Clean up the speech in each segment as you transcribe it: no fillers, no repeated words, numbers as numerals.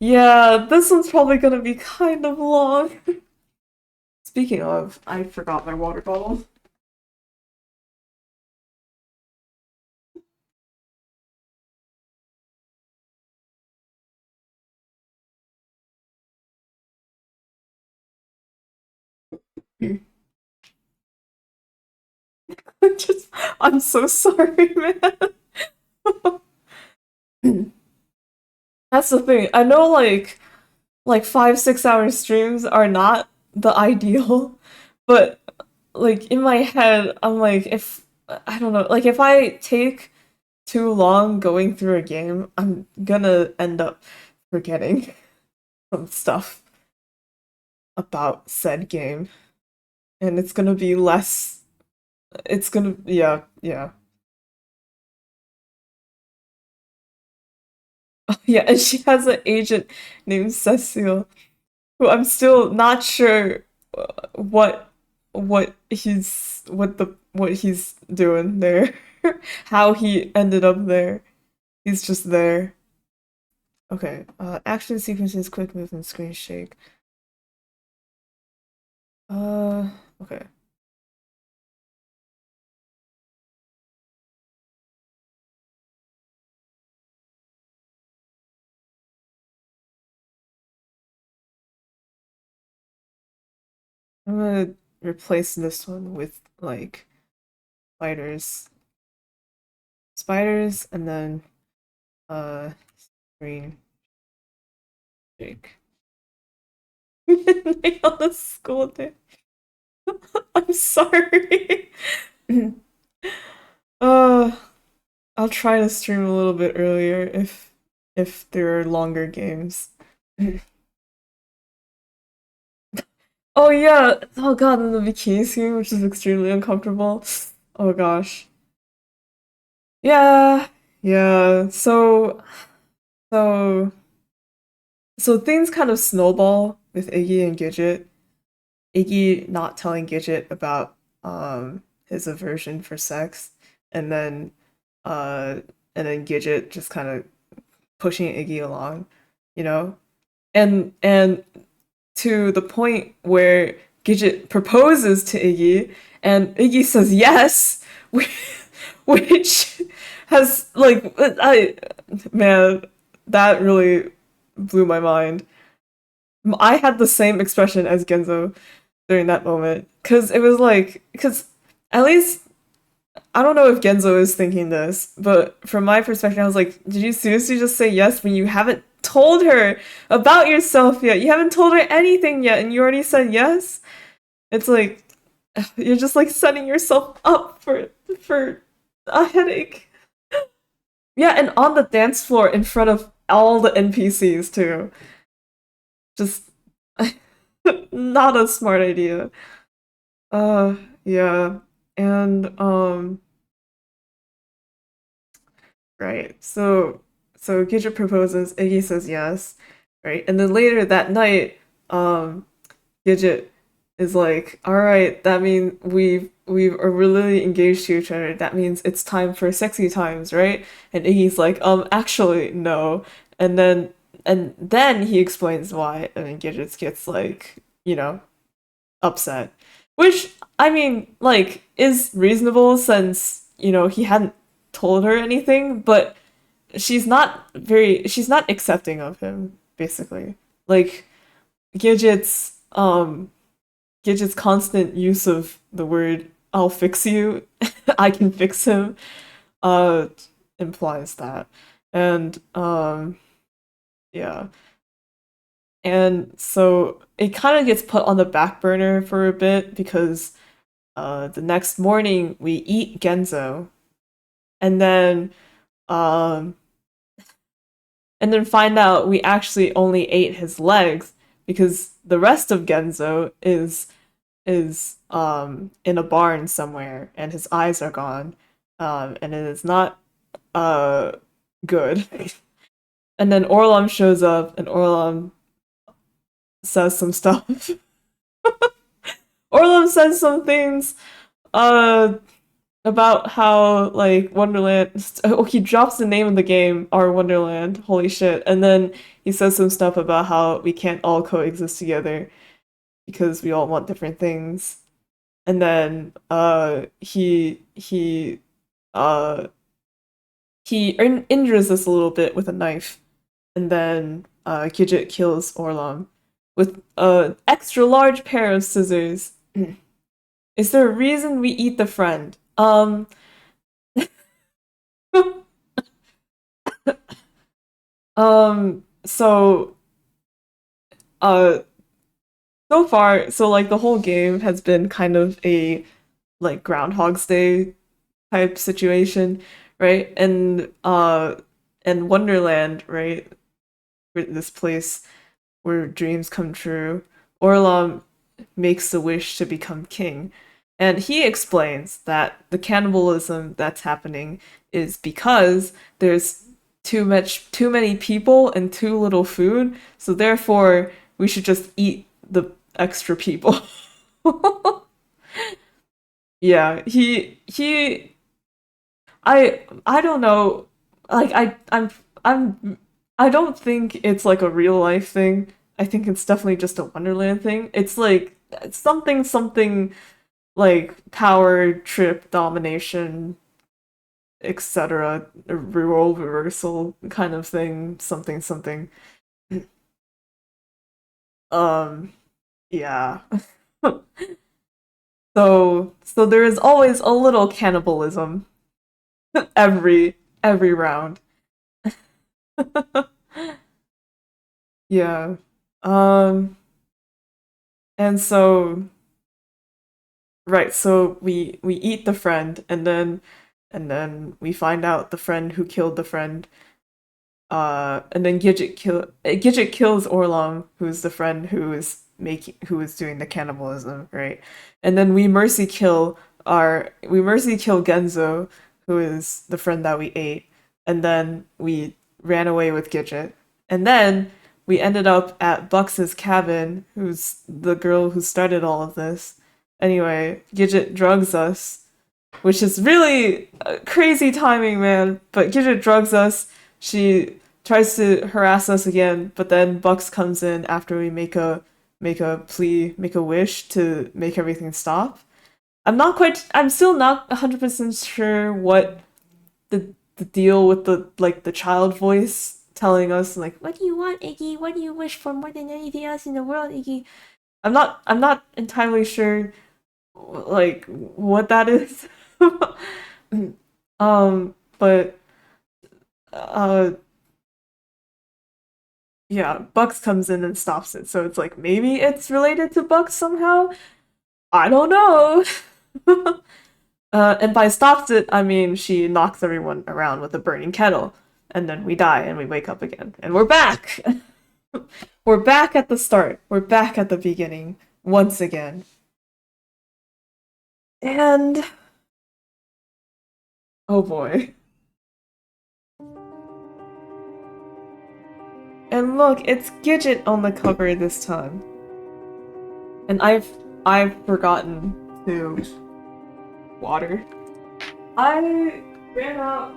Yeah, this one's probably gonna be kind of long. Speaking of, I forgot my water bottle. Just, I'm so sorry, man. That's the thing. I know like 5, 6 hour streams are not the ideal, but like in my head, I'm like if I don't know, like if I take too long going through a game, I'm gonna end up forgetting some stuff about said game, and it's gonna be less. It's gonna yeah yeah yeah, and she has an agent named Cecile who I'm still not sure what what he's doing there, how he ended up there. He's just there. Okay. Action sequences, quick movement, screen shake. Uh, okay. I'm gonna replace this one with like spiders, and then uh screen shake. Nail the school day. I'm sorry. uh, I'll try to stream a little bit earlier if there are longer games. Oh yeah. Oh god, and the bikini scene, which is extremely uncomfortable. Oh gosh. Yeah. Yeah. So so things kind of snowball with Iggy and Gidget. Iggy not telling Gidget about his aversion for sex, and then uh Gidget just kind of pushing Iggy along, you know? And to the point where Gidget proposes to Iggy, and Iggy says yes, which has like I man, that really blew my mind. I had the same expression as Genzo during that moment because it was like because at least I don't know if Genzo is thinking this, but from my perspective, I was like, did you seriously just say yes when you haven't told her about yourself yet? You haven't told her anything yet, and you already said yes? It's like you're just like setting yourself up for a headache. Yeah, and on the dance floor in front of all the NPCs too. Just not a smart idea. Uh yeah. And right. So Gidget proposes, Iggy says yes, right? And then later that night, um Gidget is like, "All right, that means we are really engaged to each other. That means it's time for sexy times, right?" And Iggy's like, actually, no." And then he explains why, and then Gidget gets like, upset. Which I mean, like, is reasonable since, he hadn't told her anything, but she's not accepting of him, basically. Like Gidget's Gidget's constant use of the word "I'll fix you," "I can fix him," uh, implies that, and yeah, and so it kind of gets put on the back burner for a bit because the next morning we eat Genzo, and then um find out we actually only ate his legs because the rest of Genzo is in a barn somewhere and his eyes are gone, and it is not uh good. And then Orlam shows up and Orlam says some stuff. Orlam says some things. uh about how like Wonderland. Oh, he drops the name of the game, our Wonderland. Holy shit! And then he says some stuff about how we can't all coexist together because we all want different things. And then uh he injures us a little bit with a knife, and then Gidget kills Orlom with a extra large pair of scissors. Is there a reason we eat the friend? So uh so far, so like the whole game has been kind of a like Groundhog's Day type situation, right? And Wonderland, right? This place where dreams come true. Orlam makes the wish to become king. And he explains that the cannibalism that's happening is because there's too many people and too little food, so therefore we should just eat the extra people. Yeah, I don't know. Like I'm I don't think it's like a real life thing. I think it's definitely just a Wonderland thing. It's like something like power, trip, domination, etc. Role reversal kind of thing. Something. Um, yeah. So there is always a little cannibalism every round. Yeah. Um, and so right, so we eat the friend, and then we find out the friend who killed the friend. And then Gidget kills Orlom, who's the friend who is doing the cannibalism, right? And then we mercy kill Genzo, who is the friend that we ate, and then we ran away with Gidget. And then we ended up at Bucks's cabin, who's the girl who started all of this. Anyway, Gidget drugs us, which is really crazy timing, man. But Gidget drugs us. She tries to harass us again, but then Bucks comes in after we make a plea, make a wish to make everything stop. I'm still not 100% sure what the deal with the like the child voice telling us like, what do you want, Iggy? What do you wish for more than anything else in the world, Iggy? I'm not entirely sure like what that is. But uh yeah, Bucks comes in and stops it. So it's like maybe it's related to Bucks somehow. I don't know. And by stops it, I mean she knocks everyone around with a burning kettle, and then we die and we wake up again, and we're back. We're back at the start. We're back at the beginning once again. And oh boy. And look, it's Gidget on the cover this time. And I've forgotten to water. I ran out.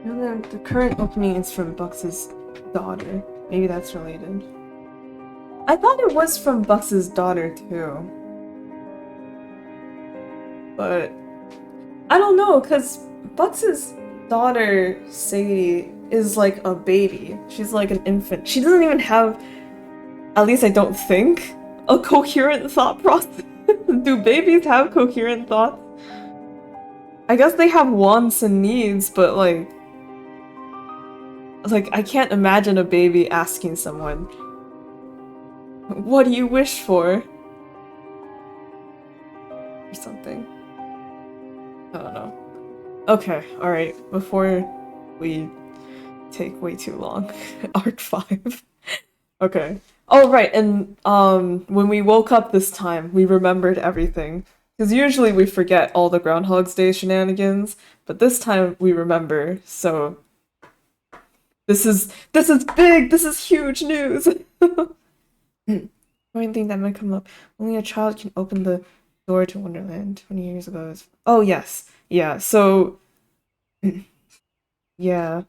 No, the current opening is from Bucks's daughter. Maybe that's related. I thought it was from Bucks's daughter too, but I don't know, cause Bucks's daughter Sadie is like a baby. She's like an infant. She doesn't even have, at least I don't think, a coherent thought process. Do babies have coherent thoughts? I guess they have wants and needs, but like Like, I can't imagine a baby asking someone, "What do you wish for?" or something. I don't know. Okay, alright, before we take way too long. Arc 5. Okay. Oh, right, and when we woke up this time, we remembered everything. Because usually we forget all the Groundhog's Day shenanigans, but this time we remember, so this is big! This is huge news! Only thing that might come up. Only a child can open the door to Wonderland 20 years ago. Oh, yes. Yeah, so yeah.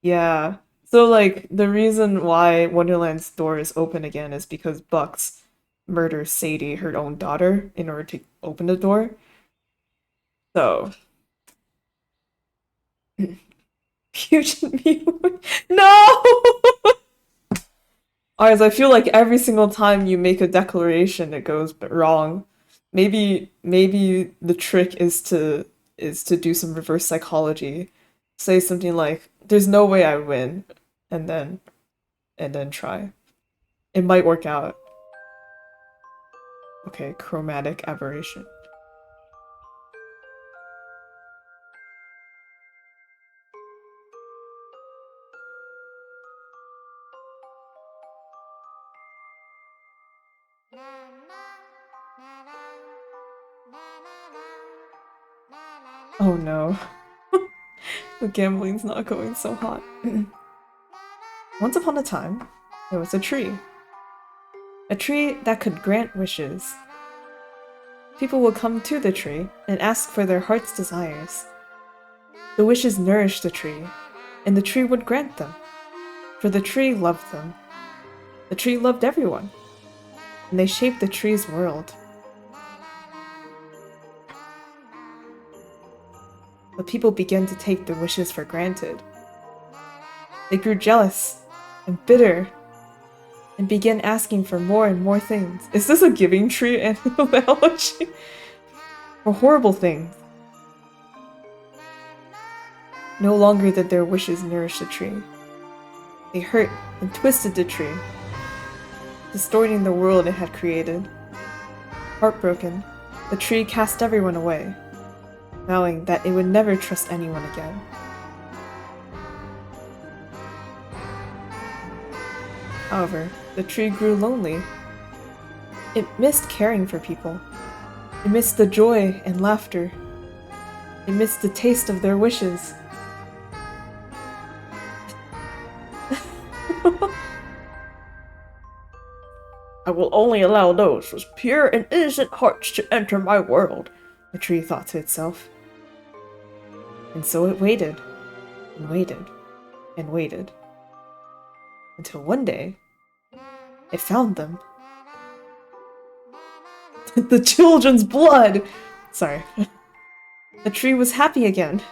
Yeah. So like the reason why Wonderland's door is open again is because Bucks murders Sadie, her own daughter, in order to open the door. So huge Mew. No! As I feel like every single time you make a declaration it goes wrong. Maybe the trick is to do some reverse psychology. Say something like, "There's no way I win," and then try. It might work out. Okay, chromatic aberration. Oh no. The gambling's not going so hot. Once upon a time, there was a tree. A tree that could grant wishes. People would come to the tree and ask for their heart's desires. The wishes nourished the tree, and the tree would grant them. For the tree loved them. The tree loved everyone, and they shaped the tree's world. But people began to take the wishes for granted. They grew jealous and bitter and began asking for more and more things. Is this a giving tree analogy? For horrible things. No longer did their wishes nourish the tree. They hurt and twisted the tree, distorting the world it had created. Heartbroken, the tree cast everyone away, vowing that it would never trust anyone again. However, the tree grew lonely. It missed caring for people. It missed the joy and laughter. It missed the taste of their wishes. I will only allow those with pure and innocent hearts to enter my world, the tree thought to itself. And so it waited, and waited, and waited. Until one day, it found them. The children's blood! Sorry. The tree was happy again.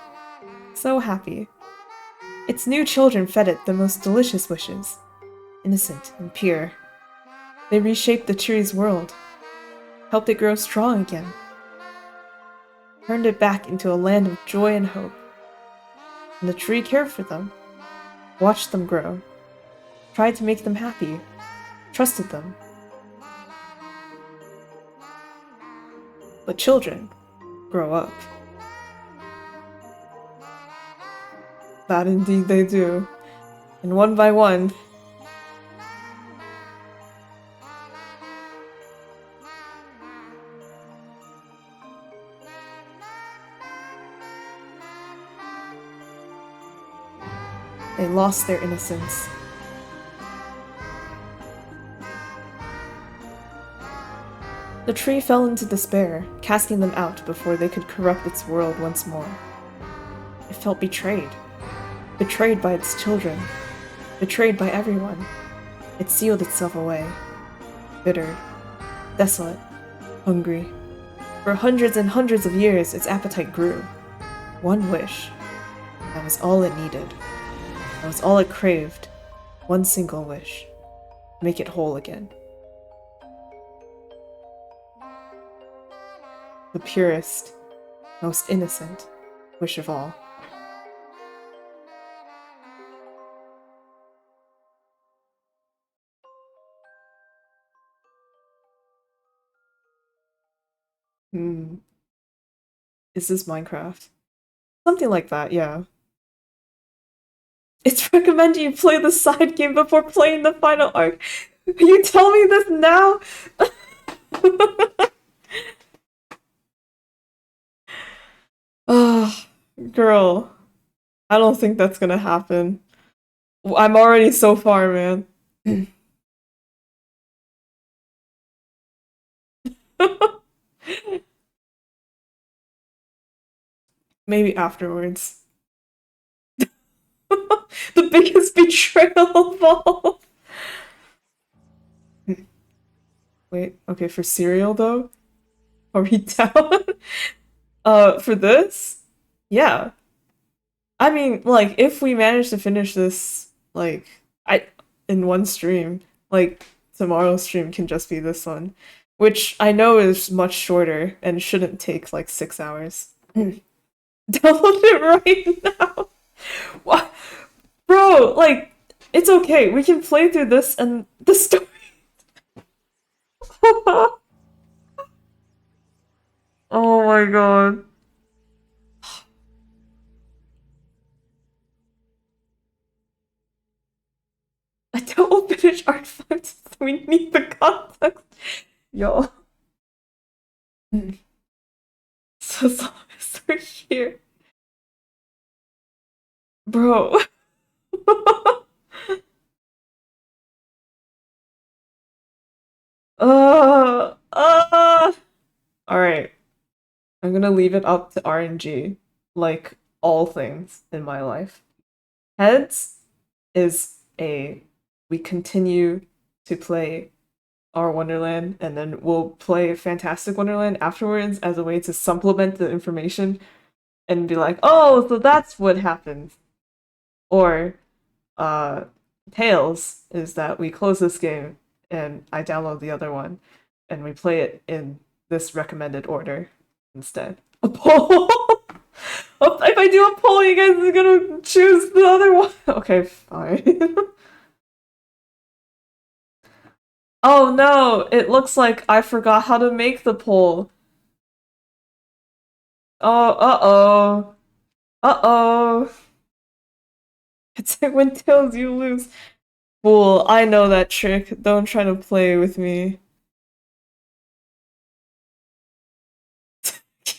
So happy. Its new children fed it the most delicious wishes. Innocent and pure. They reshaped the tree's world. Helped it grow strong again. Turned it back into a land of joy and hope. And the tree cared for them. Watched them grow. Tried to make them happy. Trusted them. But children grow up. That indeed they do. And one by one, they lost their innocence. The tree fell into despair, casting them out before they could corrupt its world once more. It felt betrayed. Betrayed by its children. Betrayed by everyone. It sealed itself away. Bitter. Desolate. Hungry. For hundreds and hundreds of years, its appetite grew. One wish. That was all it needed. That was all it craved. One single wish. Make it whole again. The purest, most innocent wish of all. Hmm. Is this Minecraft? Something like that, yeah. It's recommended you play the side game before playing the final arc. You tell me this now? Oh, girl. I don't think that's gonna happen. I'm already so far, man. Maybe afterwards. The biggest betrayal of all. Wait, okay, for cereal though? Are we down? For this? Yeah. I mean, like, if we manage to finish this, like, I in one stream, like, tomorrow's stream can just be this one, which I know is much shorter and shouldn't take like 6 hours. Download it right now. What? Bro, like, it's okay. We can play through this and the story. Oh my god. I don't finish Art 5, so we need the context. Yo. So long as we're here. Bro. uh. Alright. I'm gonna leave it up to RNG, like all things in my life. Heads is a we continue to play our Wonderland and then we'll play Fantastic Wonderland afterwards as a way to supplement the information and be like, oh, so that's what happened. Or uh Tails is that we close this game and I download the other one and we play it in this recommended order instead. A poll? If I do a poll, you guys are gonna choose the other one. Okay, fine. Oh no, it looks like I forgot how to make the poll. Oh, uh-oh. Uh-oh. It's like when Tails you lose. Fool, I know that trick. Don't try to play with me.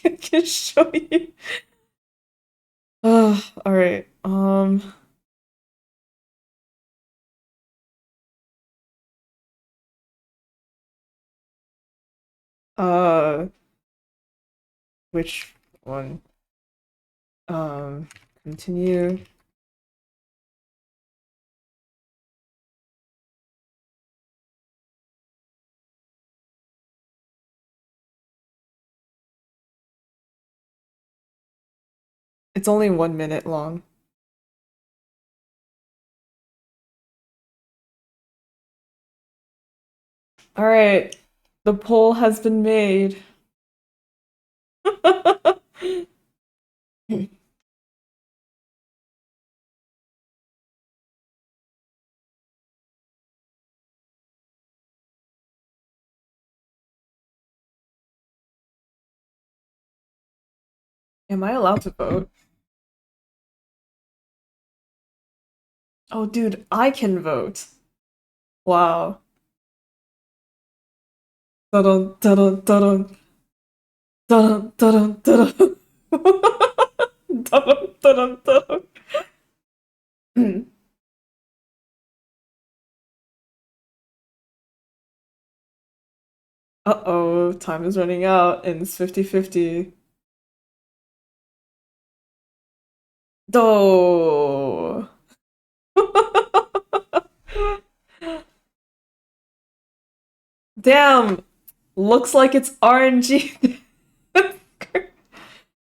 I can show you. Alright. Uh, which one? Um, continue. It's only 1 minute long. Alright. The poll has been made. Am I allowed to vote? Oh, dude, I can vote. Wow. Dun dun dun dun dun dun dun. Dun dun dun. Uh-oh, time is running out and it's 50-50. Do. Damn, looks like it's RNG.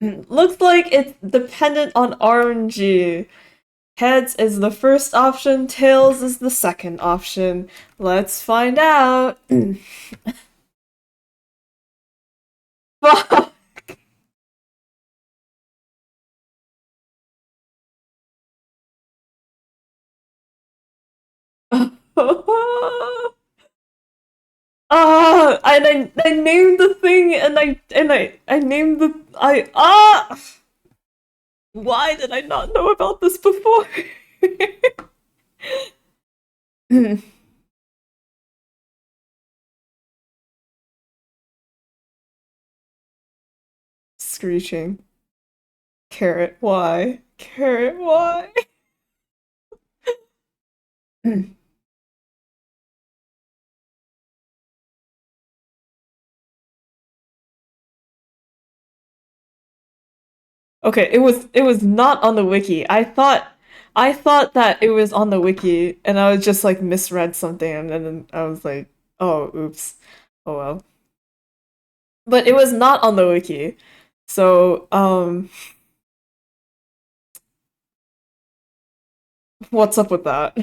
Looks like it's dependent on RNG. Heads is the first option, tails is the second option. Let's find out. Fuck. Ah, I named the thing and I named the why did I not know about this before? Screeching. Carrot, why? Carrot, why? Okay, it was not on the wiki. I thought that it was on the wiki and I was just like misread something and then I was like, oh oops. Oh well. But it was not on the wiki. So, what's up with that?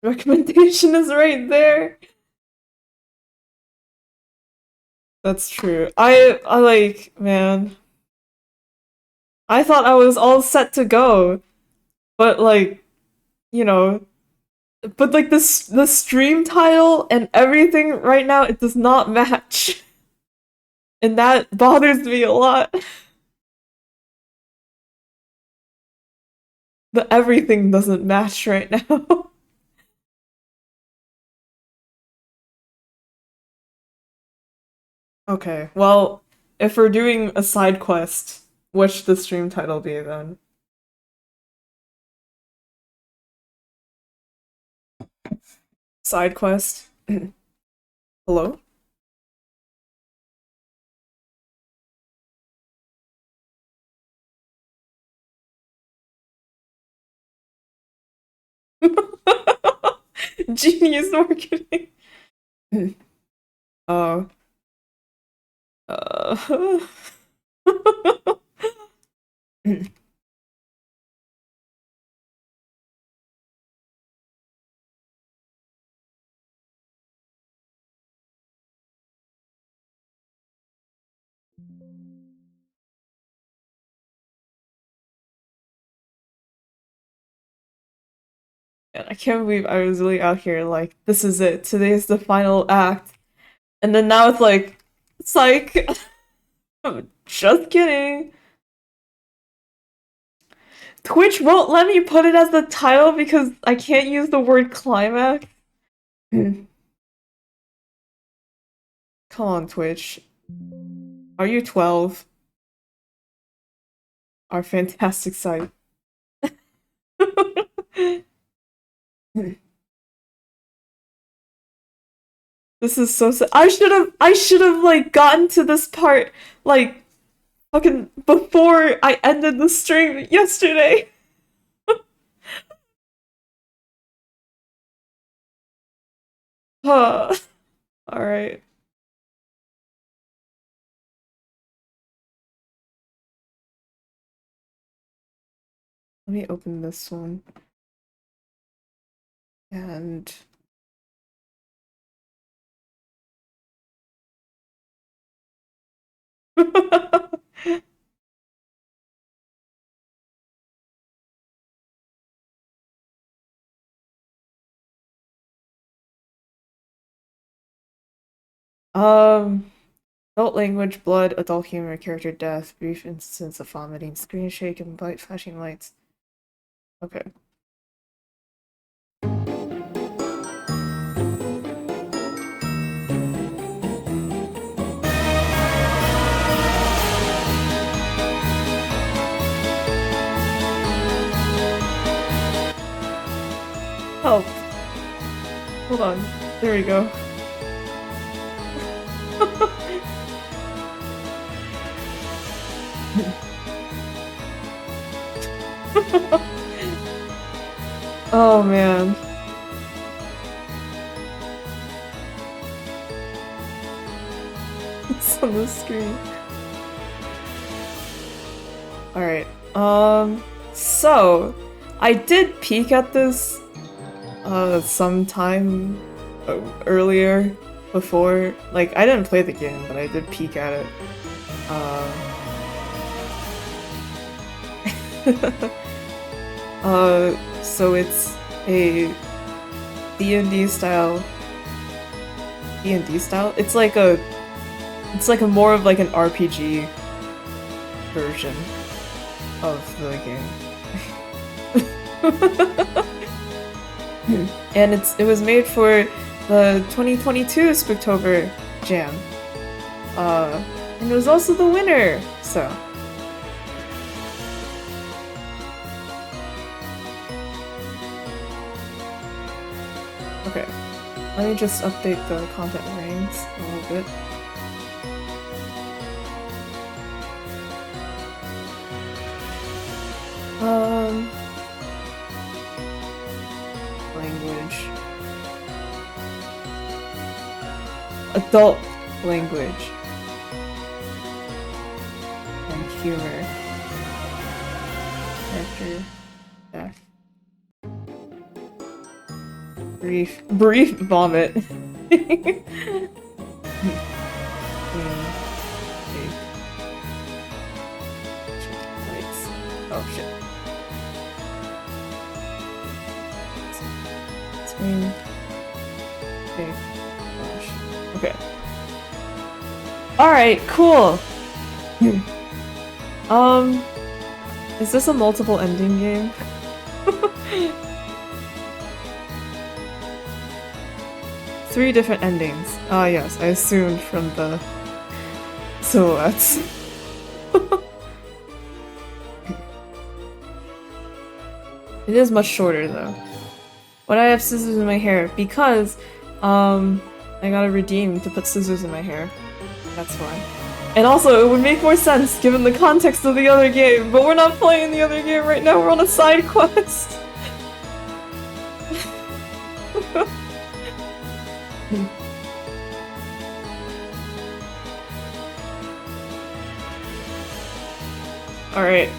Recommendation is right there. That's true. I like, man. I thought I was all set to go, but like, you know, but like this the stream title and everything right now it does not match. And that bothers me a lot. The everything doesn't match right now. Okay, well, if we're doing a side quest, what should the stream title be then? Side quest? Hello? Genius marketing. Oh. Uh. And I can't believe I was really out here like, this is it. Today is the final act. And then now it's like, just kidding. Twitch won't let me put it as the title because I can't use the word climax. Come on, Twitch. Are you 12? Our fantastic site. This is so sad. I should have like gotten to this part like fucking before I ended the stream yesterday. All right. Let me open this one. And um adult language, blood, adult humor, character death, brief instance of vomiting, screen shake, and bright flashing lights. Okay. Help. Hold on. There we go. Oh man. It's on the screen. Alright. So I did peek at this sometime earlier before. Like I didn't play the game, but I did peek at it. Um So it's a D&D style. D&D style? It's like a more of like an RPG version of the game. And it was made for the 2022 Spooktober Jam. And it was also the winner, so. Okay, let me just update the content ranks a little bit. Language. Adult language. And humor. Character. Death. Brief vomit. Oh shit. Screen. Okay. Gosh. Okay. Alright, cool. Is this a multiple ending game? Three different endings. Ah yes, I assumed from the silhouettes. It is much shorter though. But I have scissors in my hair because I gotta redeem to put scissors in my hair. That's why. And also, it would make more sense given the context of the other game, but we're not playing the other game right now, we're on a side quest! Alright.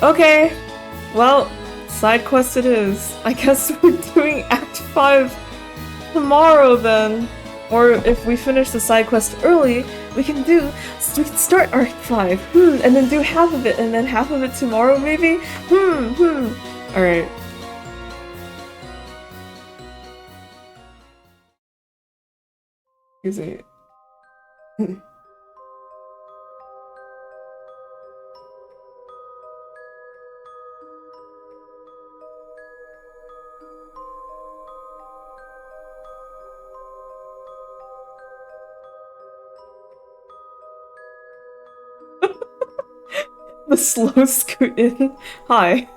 Okay. Well, side quest it is. I guess we're doing Act 5 tomorrow then. Or if we finish the side quest early, we can start Act 5, and then do half of it, and then half of it tomorrow maybe? Alright. Excuse me. The slow scoot in. Hi.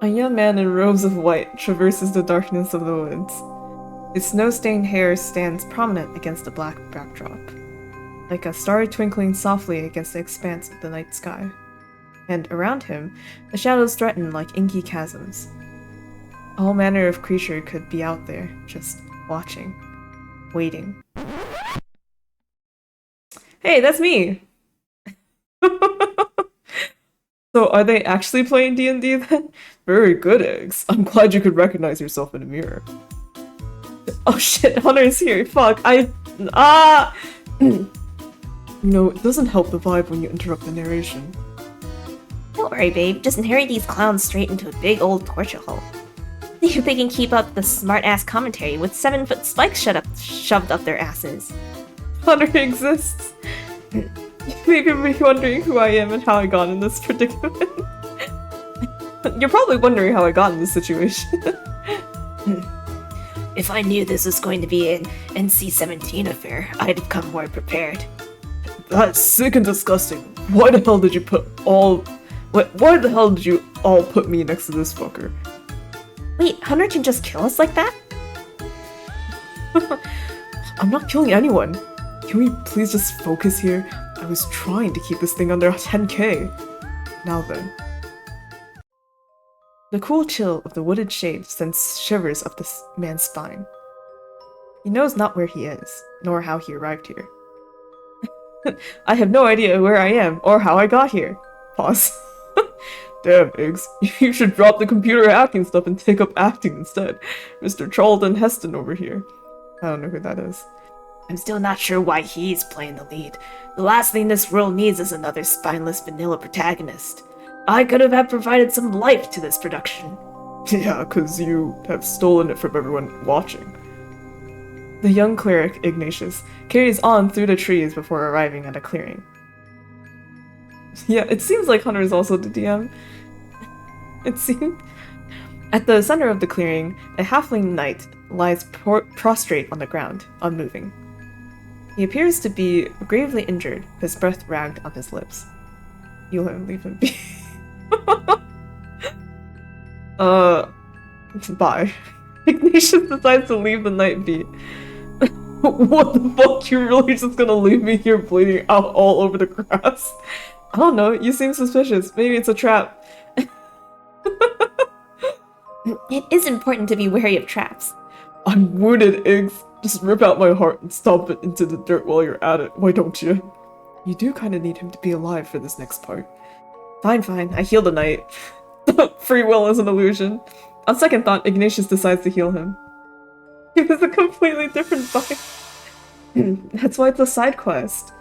A young man in robes of white traverses the darkness of the woods. His snow-stained hair stands prominent against a black backdrop, like a star twinkling softly against the expanse of the night sky. And around him, the shadows threaten like inky chasms. All manner of creature could be out there, just watching, waiting. Hey, that's me! So are they actually playing D&D then? Very good, Eggs. I'm glad you could recognize yourself in a mirror. Oh shit, Hunter's here. Fuck, You know, it doesn't help the vibe when you interrupt the narration. Don't worry, babe. Just narrate these clowns straight into a big old torture hole. See if they can keep up the smart-ass commentary with 7-foot spikes shoved up their asses. Hunter exists. You may be wondering who I am and how I got in this predicament. You're probably wondering how I got in this situation. If I knew this was going to be an NC-17 affair, I'd have come more prepared. That's sick and disgusting. Why the hell did you why the hell did you all put me next to this fucker? Wait, Hunter can just kill us like that? I'm not killing anyone. Can we please just focus here? I was trying to keep this thing under 10k. Now then. The cool chill of the wooded shade sends shivers up this man's spine. He knows not where he is, nor how he arrived here. I have no idea where I am, or how I got here. Pause. Damn, Iggs. You should drop the computer hacking stuff and take up acting instead. Mr. Charlton Heston over here. I don't know who that is. I'm still not sure why he's playing the lead. The last thing this world needs is another spineless vanilla protagonist. I could have provided some life to this production. Yeah, because you have stolen it from everyone watching. The young cleric, Ignatius, carries on through the trees before arriving at a clearing. Yeah, it seems like Hunter is also the DM. It seems. At the center of the clearing, a halfling knight lies prostrate on the ground, unmoving. He appears to be gravely injured, his breath ragged on his lips. Heal him, leave him be. Bye. Ignatius decides to leave the knight be. What the fuck? You're really just gonna leave me here bleeding out all over the grass? I don't know, you seem suspicious. Maybe it's a trap. It is important to be wary of traps. I'm wounded, Iggs. Just rip out my heart and stomp it into the dirt while you're at it. Why don't you? You do kind of need him to be alive for this next part. Fine, fine. I heal the knight. Free will is an illusion. On second thought, Ignatius decides to heal him. It was a completely different vibe. That's why it's a side quest.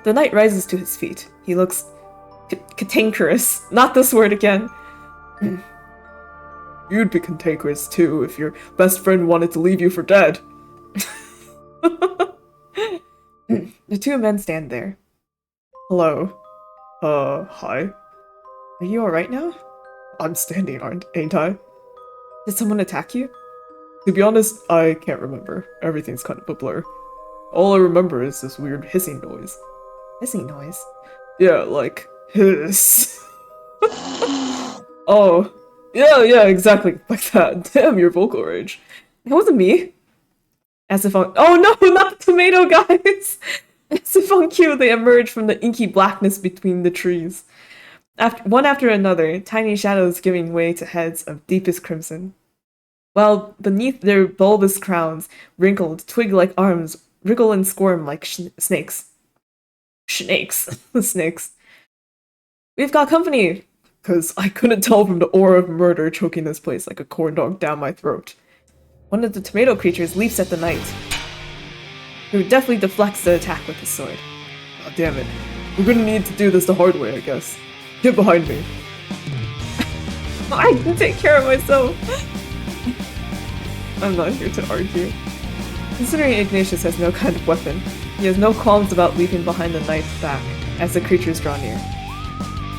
The knight rises to his feet. He looks cantankerous. Not this word again. You'd be cantankerous too if your best friend wanted to leave you for dead. The two men stand there. Hello. Hi. Are you alright now? I'm standing, ain't I? Did someone attack you? To be honest, I can't remember. Everything's kind of a blur. All I remember is this weird hissing noise. Hissing noise? Yeah, like, hiss. Oh. Yeah, exactly like that. Damn, your vocal range. That wasn't me. As if on- Oh no, not the tomato guys! As if on cue, they emerge from the inky blackness between the trees. One after another, tiny shadows giving way to heads of deepest crimson. While beneath their bulbous crowns, wrinkled, twig-like arms wriggle and squirm like snakes. Snakes. Snakes. We've got company! Because I couldn't tell from the aura of murder choking this place like a corn dog down my throat. One of the tomato creatures leaps at the knight, who deftly deflects the attack with his sword. Oh, damn it. We're gonna need to do this the hard way, I guess. Get behind me. I can take care of myself. I'm not here to argue. Considering Ignatius has no kind of weapon, he has no qualms about leaping behind the knight's back as the creatures draw near.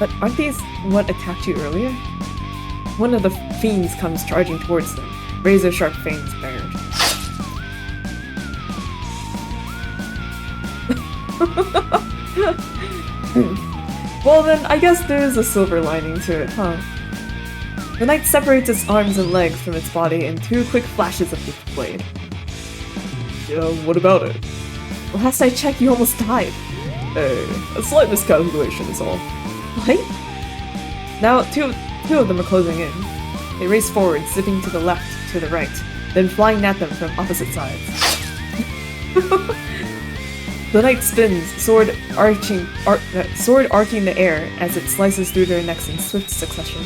But aren't these what attacked you earlier? One of the fiends comes charging towards them, razor-sharp fangs bared. Well then, I guess there is a silver lining to it, huh? The knight separates its arms and legs from its body in two quick flashes of the blade. Yeah, what about it? Last I checked, you almost died. Hey, a slight miscalculation is all. What? Now, two of them are closing in. They race forward, zipping to the left, to the right, then flying at them from opposite sides. The knight spins, sword arcing the air as it slices through their necks in swift succession,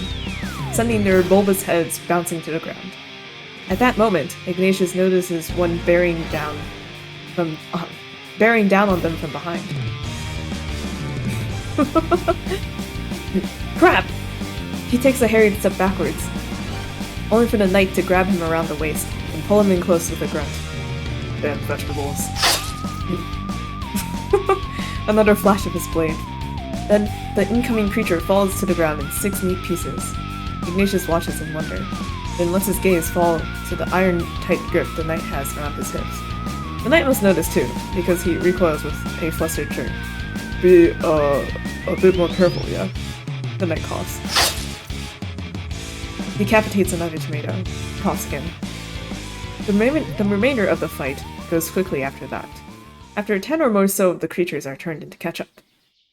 sending their bulbous heads bouncing to the ground. At that moment, Ignatius notices one bearing down on them from behind. Crap! He takes a hurried step backwards, only for the knight to grab him around the waist and pull him in close with a grunt. Damn vegetables. Another flash of his blade. Then the incoming creature falls to the ground in 6 neat pieces. Ignatius watches in wonder, then lets his gaze fall to the iron-tight grip the knight has around his hips. The knight must notice too, because he recoils with a flustered jerk. Be, a bit more careful, yeah? The knight coughs. Decapitates another tomato. Coughs again. The remainder of the fight goes quickly after that. After 10 or more so of the creatures are turned into ketchup,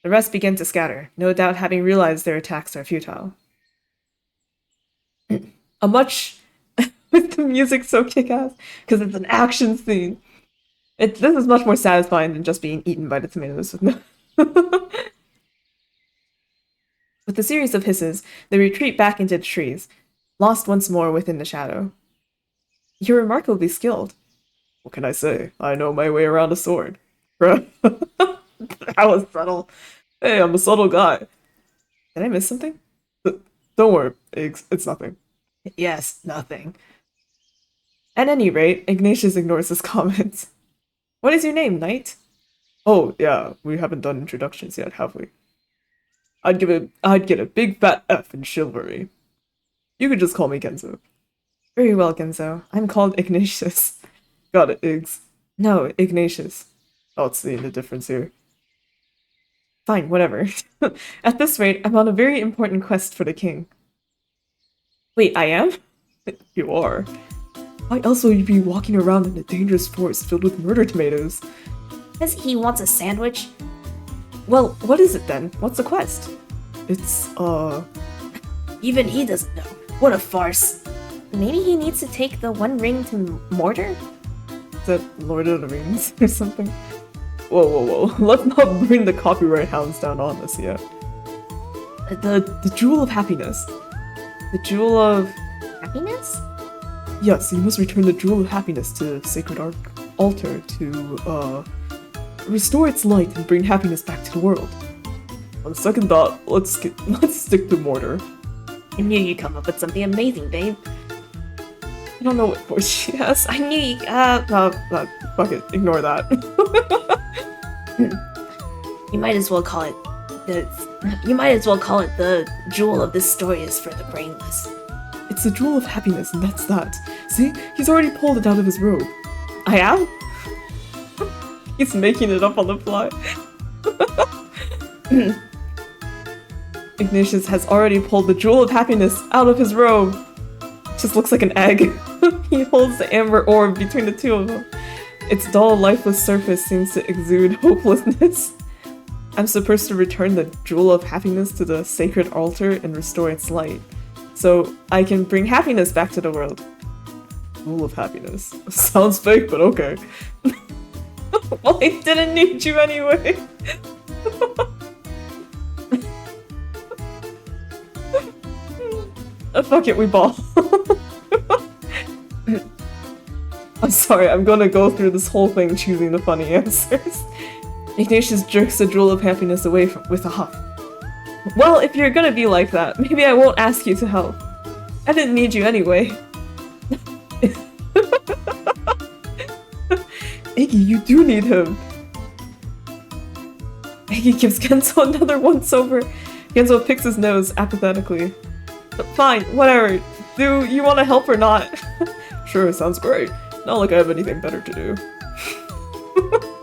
the rest begin to scatter, no doubt having realized their attacks are futile. With the music so kick-ass, because it's an action scene. This is much more satisfying than just being eaten by the tomatoes with no... With a series of hisses, they retreat back into the trees, lost once more within the shadow. You're remarkably skilled. What can I say? I know my way around a sword. Bruh. That was subtle. Hey, I'm a subtle guy. Did I miss something? Don't worry, it's nothing. Yes, nothing. At any rate, Ignatius ignores his comments. What is your name, knight? Oh, yeah, we haven't done introductions yet, have we? I'd get a big fat F in chivalry. You could just call me Genzo. Very well, Genzo. I'm called Ignatius. Got it, Iggs. No, Ignatius. Oh, it's the difference here. Fine, whatever. At this rate, I'm on a very important quest for the king. Wait, I am? You are. Why else will you be walking around in a dangerous forest filled with murder tomatoes? Says he wants a sandwich. Well, what is it then? What's the quest? It's, Even he doesn't know. What a farce. Maybe he needs to take the One Ring to Mordor? Is that Lord of the Rings or something? Whoa, whoa, whoa. Let's not bring the copyright hounds down on us yet. The Jewel of Happiness. The Jewel of... Happiness? Yes, you must return the Jewel of Happiness to the Sacred Altar to, restore its light and bring happiness back to the world. On second thought, let's stick to Mordor. I knew you'd come up with something amazing, babe. I don't know what voice she has. I knew you, Fuck it, ignore that. You might as well call it the jewel of this story is for the brainless. It's the Jewel of Happiness, and that's that. See? He's already pulled it out of his robe. I am? He's making it up on the fly. Ignatius has already pulled the Jewel of Happiness out of his robe. It just looks like an egg. He holds the amber orb between the two of them. Its dull, lifeless surface seems to exude hopelessness. I'm supposed to return the Jewel of Happiness to the sacred altar and restore its light, so I can bring happiness back to the world. Jewel of Happiness. Sounds fake, but okay. Well, I didn't need you anyway. Fuck it, we ball. I'm sorry, I'm gonna go through this whole thing choosing the funny answers. Ignatius jerks the Jewel of Happiness away with a huff. Well, if you're gonna be like that, maybe I won't ask you to help. I didn't need you anyway. Iggy, you do need him. Iggy gives Genzo another once-over. Genzo picks his nose apathetically. Fine, whatever. Do you want to help or not? Sure, sounds great. Not like I have anything better to do.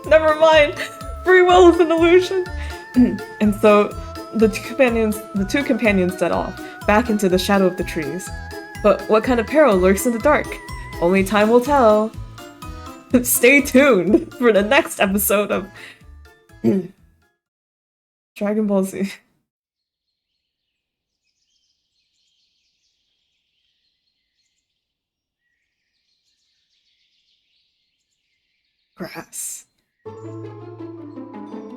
Never mind. Free will is an illusion. And so the two companions set off back into the shadow of the trees. But what kind of peril lurks in the dark? Only time will tell. Stay tuned for the next episode of Dragon Ball Z. Grass.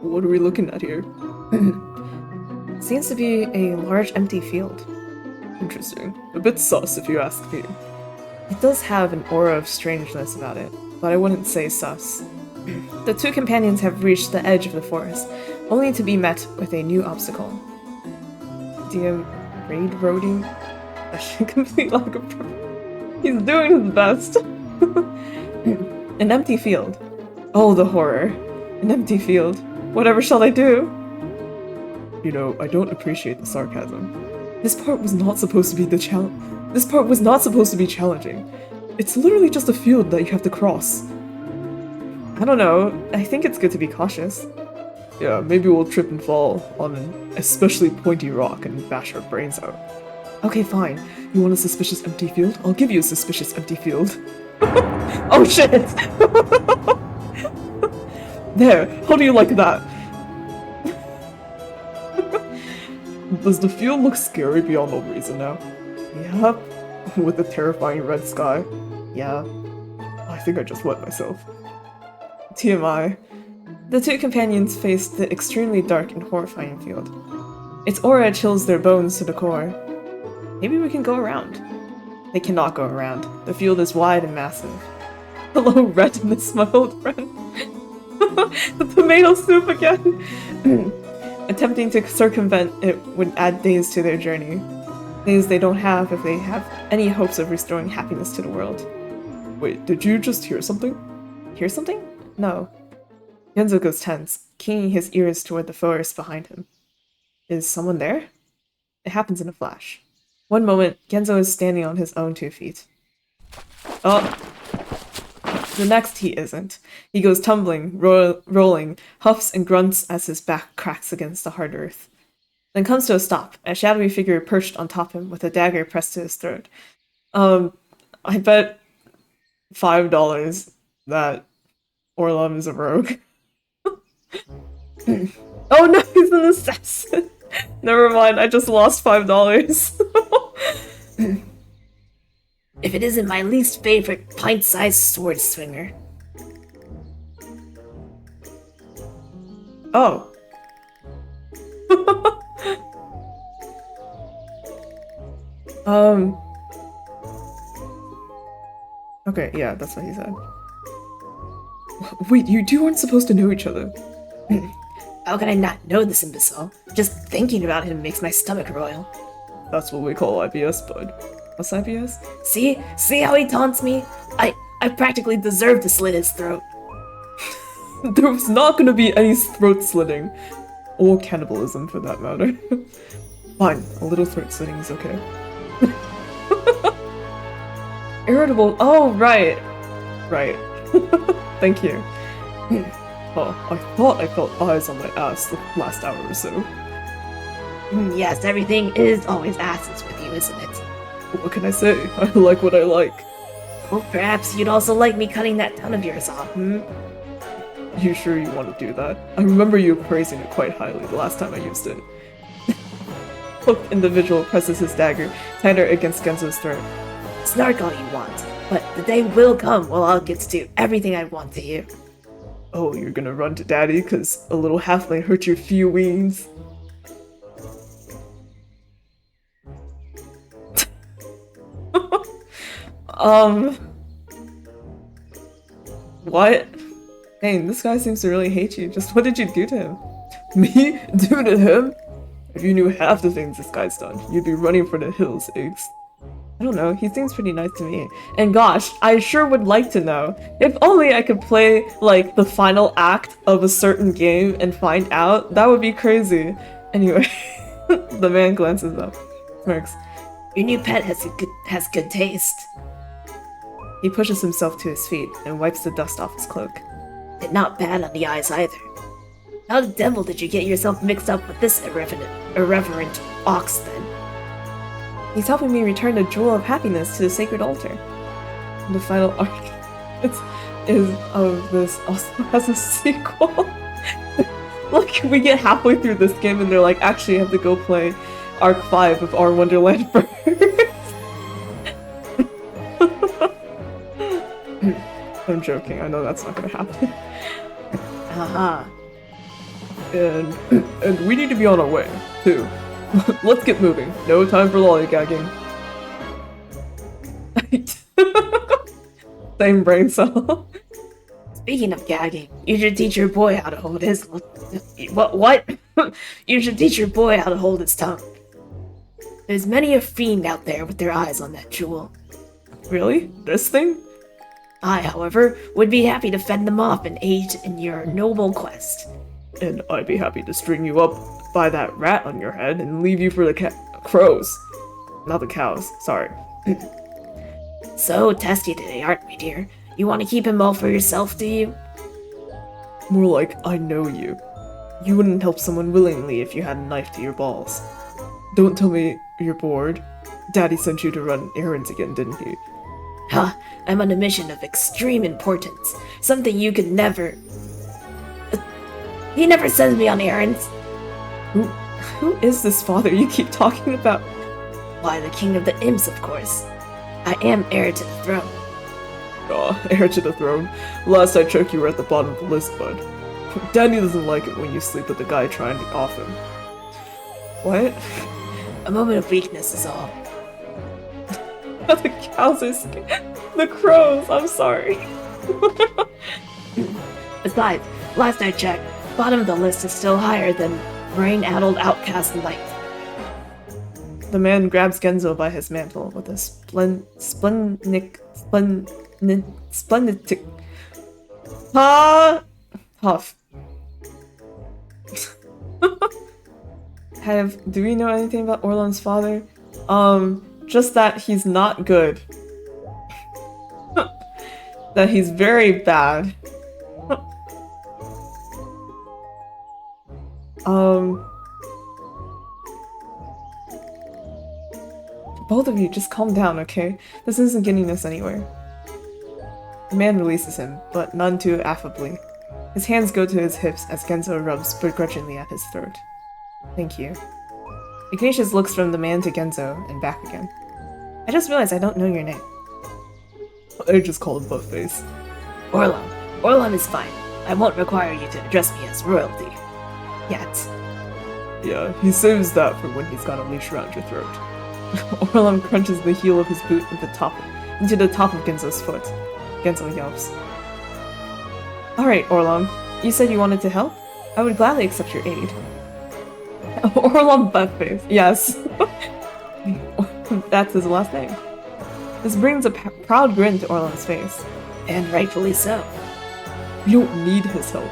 What are we looking at here? Seems to be a large empty field. Interesting. A bit sus if you ask me. It does have an aura of strangeness about it, but I wouldn't say sus. The two companions have reached the edge of the forest, only to be met with a new obstacle. DM raid roading? A complete lack of He's doing his best. An empty field. Oh, the horror. An empty field. Whatever shall I do? You know, I don't appreciate the sarcasm. This part was not supposed to be This part was not supposed to be challenging. It's literally just a field that you have to cross. I don't know. I think it's good to be cautious. Yeah, maybe we'll trip and fall on an especially pointy rock and bash our brains out. Okay, fine. You want a suspicious empty field? I'll give you a suspicious empty field. Oh shit! There, how do you like that? Does the field look scary beyond all reason now? Yep. With the terrifying red sky. Yeah. I think I just wet myself. TMI. The two companions faced the extremely dark and horrifying field. Its aura chills their bones to the core. Maybe we can go around. They cannot go around. The field is wide and massive. Hello, Redness, my old friend. The tomato soup again! Attempting to circumvent it would add days to their journey. Days they don't have if they have any hopes of restoring happiness to the world. Wait, did you just hear something? Hear something? No. Genzo goes tense, keening his ears toward the forest behind him. Is someone there? It happens in a flash. One moment, Genzo is standing on his own 2 feet. Oh! The next he isn't. He goes tumbling, rolling, huffs and grunts as his back cracks against the hard earth. Then comes to a stop, a shadowy figure perched on top of him with a dagger pressed to his throat. I bet $5 that Orlov is a rogue. Oh no, he's an assassin! Never mind, I just lost $5. If it isn't my least favorite pint-sized sword swinger. Oh. Okay, yeah, that's what he said. Wait, you two aren't supposed to know each other. How can I not know this imbecile? Just thinking about him makes my stomach roil. That's what we call IBS, bud. What's IBS? See? See how he taunts me? I practically deserve to slit his throat. There was not gonna be any throat slitting. Or cannibalism, for that matter. Fine, a little throat slitting is okay. Irritable. Oh, right. Right. Thank you. Oh, I thought I felt eyes on my ass the last hour or so. Yes, everything is always asses with you, isn't it? What can I say? I like what I like. Well, perhaps you'd also like me cutting that tongue of yours off, hmm? You sure you want to do that? I remember you praising it quite highly the last time I used it. Hooked individual presses his dagger tighter against Genzo's throat. Snark all you want, but the day will come when I'll get to do everything I want to you. Oh, you're gonna run to daddy cause a little halfling hurt your feelings? What? Dang, this guy seems to really hate you. Just what did you do to him? Me? Do to him? If you knew half the things this guy's done, you'd be running for the hills, Iggs. I don't know, he seems pretty nice to me. And gosh, I sure would like to know. If only I could play, like, the final act of a certain game and find out, that would be crazy. Anyway, the man glances up. Smirks. Your new pet has good taste. He pushes himself to his feet and wipes the dust off his cloak. And not bad on the eyes either. How the devil did you get yourself mixed up with this irreverent ox then? He's helping me return the jewel of happiness to the sacred altar. And the final arc is of this also has a sequel. Like, we get halfway through this game and they're like, actually, you have to go play Arc 5 of our Wonderland first. I'm joking, I know that's not gonna happen. Haha. And we need to be on our way, too. Let's get moving. No time for lollygagging. Same brain cell. Speaking of gagging, you should teach your boy how to hold his... What? You should teach your boy how to hold his tongue. There's many a fiend out there with their eyes on that jewel. Really? This thing? I, however, would be happy to fend them off and aid in your noble quest. And I'd be happy to string you up by that rat on your head and leave you for the crows. Not the cows, sorry. So testy today, aren't we, dear? You want to keep him all for yourself, do you? More like, I know you. You wouldn't help someone willingly if you had a knife to your balls. Don't tell me you're bored. Daddy sent you to run errands again, didn't he? Huh, I'm on a mission of extreme importance. Something you could never... He never sends me on errands. Who is this father you keep talking about? Why, the king of the imps, of course. I am heir to the throne. Aw, heir to the throne. Last I checked, you were at the bottom of the list, bud. Daddy doesn't like it when you sleep with the guy trying to off him. What? A moment of weakness is all. The cows are the crows, I'm sorry. Besides, last I checked, bottom of the list is still higher than brain-addled outcast knight. The man grabs Genzo by his mantle with a splendid huff. Do we know anything about Orlan's father? Just that he's not good. That he's very bad. Both of you, just calm down, okay? This isn't getting us anywhere. The man releases him, but none too affably. His hands go to his hips as Genzo rubs begrudgingly at his throat. Thank you. Ignatius looks from the man to Genzo and back again. I just realized I don't know your name. I just call him Buttface. Orlan. Orlan is fine. I won't require you to address me as royalty. Yet. Yeah, he saves that for when he's got a leash around your throat. Orlan crunches the heel of his boot into the top of Genzo's foot. Genzo yelps. Alright, Orlan. You said you wanted to help? I would gladly accept your aid. Orlan Buttface. Yes. That's his last name. This brings a proud grin to Orlan's face. And rightfully so. We don't need his help.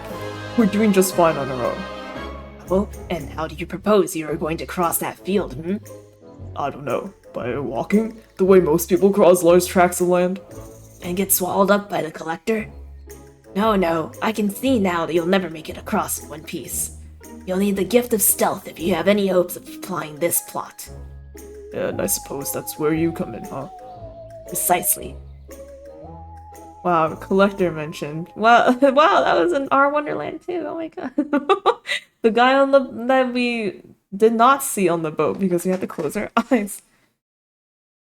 We're doing just fine on our own. Well, and how do you propose you are going to cross that field, I don't know. By walking? The way most people cross large tracts of land? And get swallowed up by the collector? No, I can see now that you'll never make it across in one piece. You'll need the gift of stealth if you have any hopes of applying this plot. And I suppose that's where you come in, huh? Precisely. Wow, collector mentioned. Wow, that was in our Wonderland too. Oh my god. The guy that we did not see on the boat because we had to close our eyes.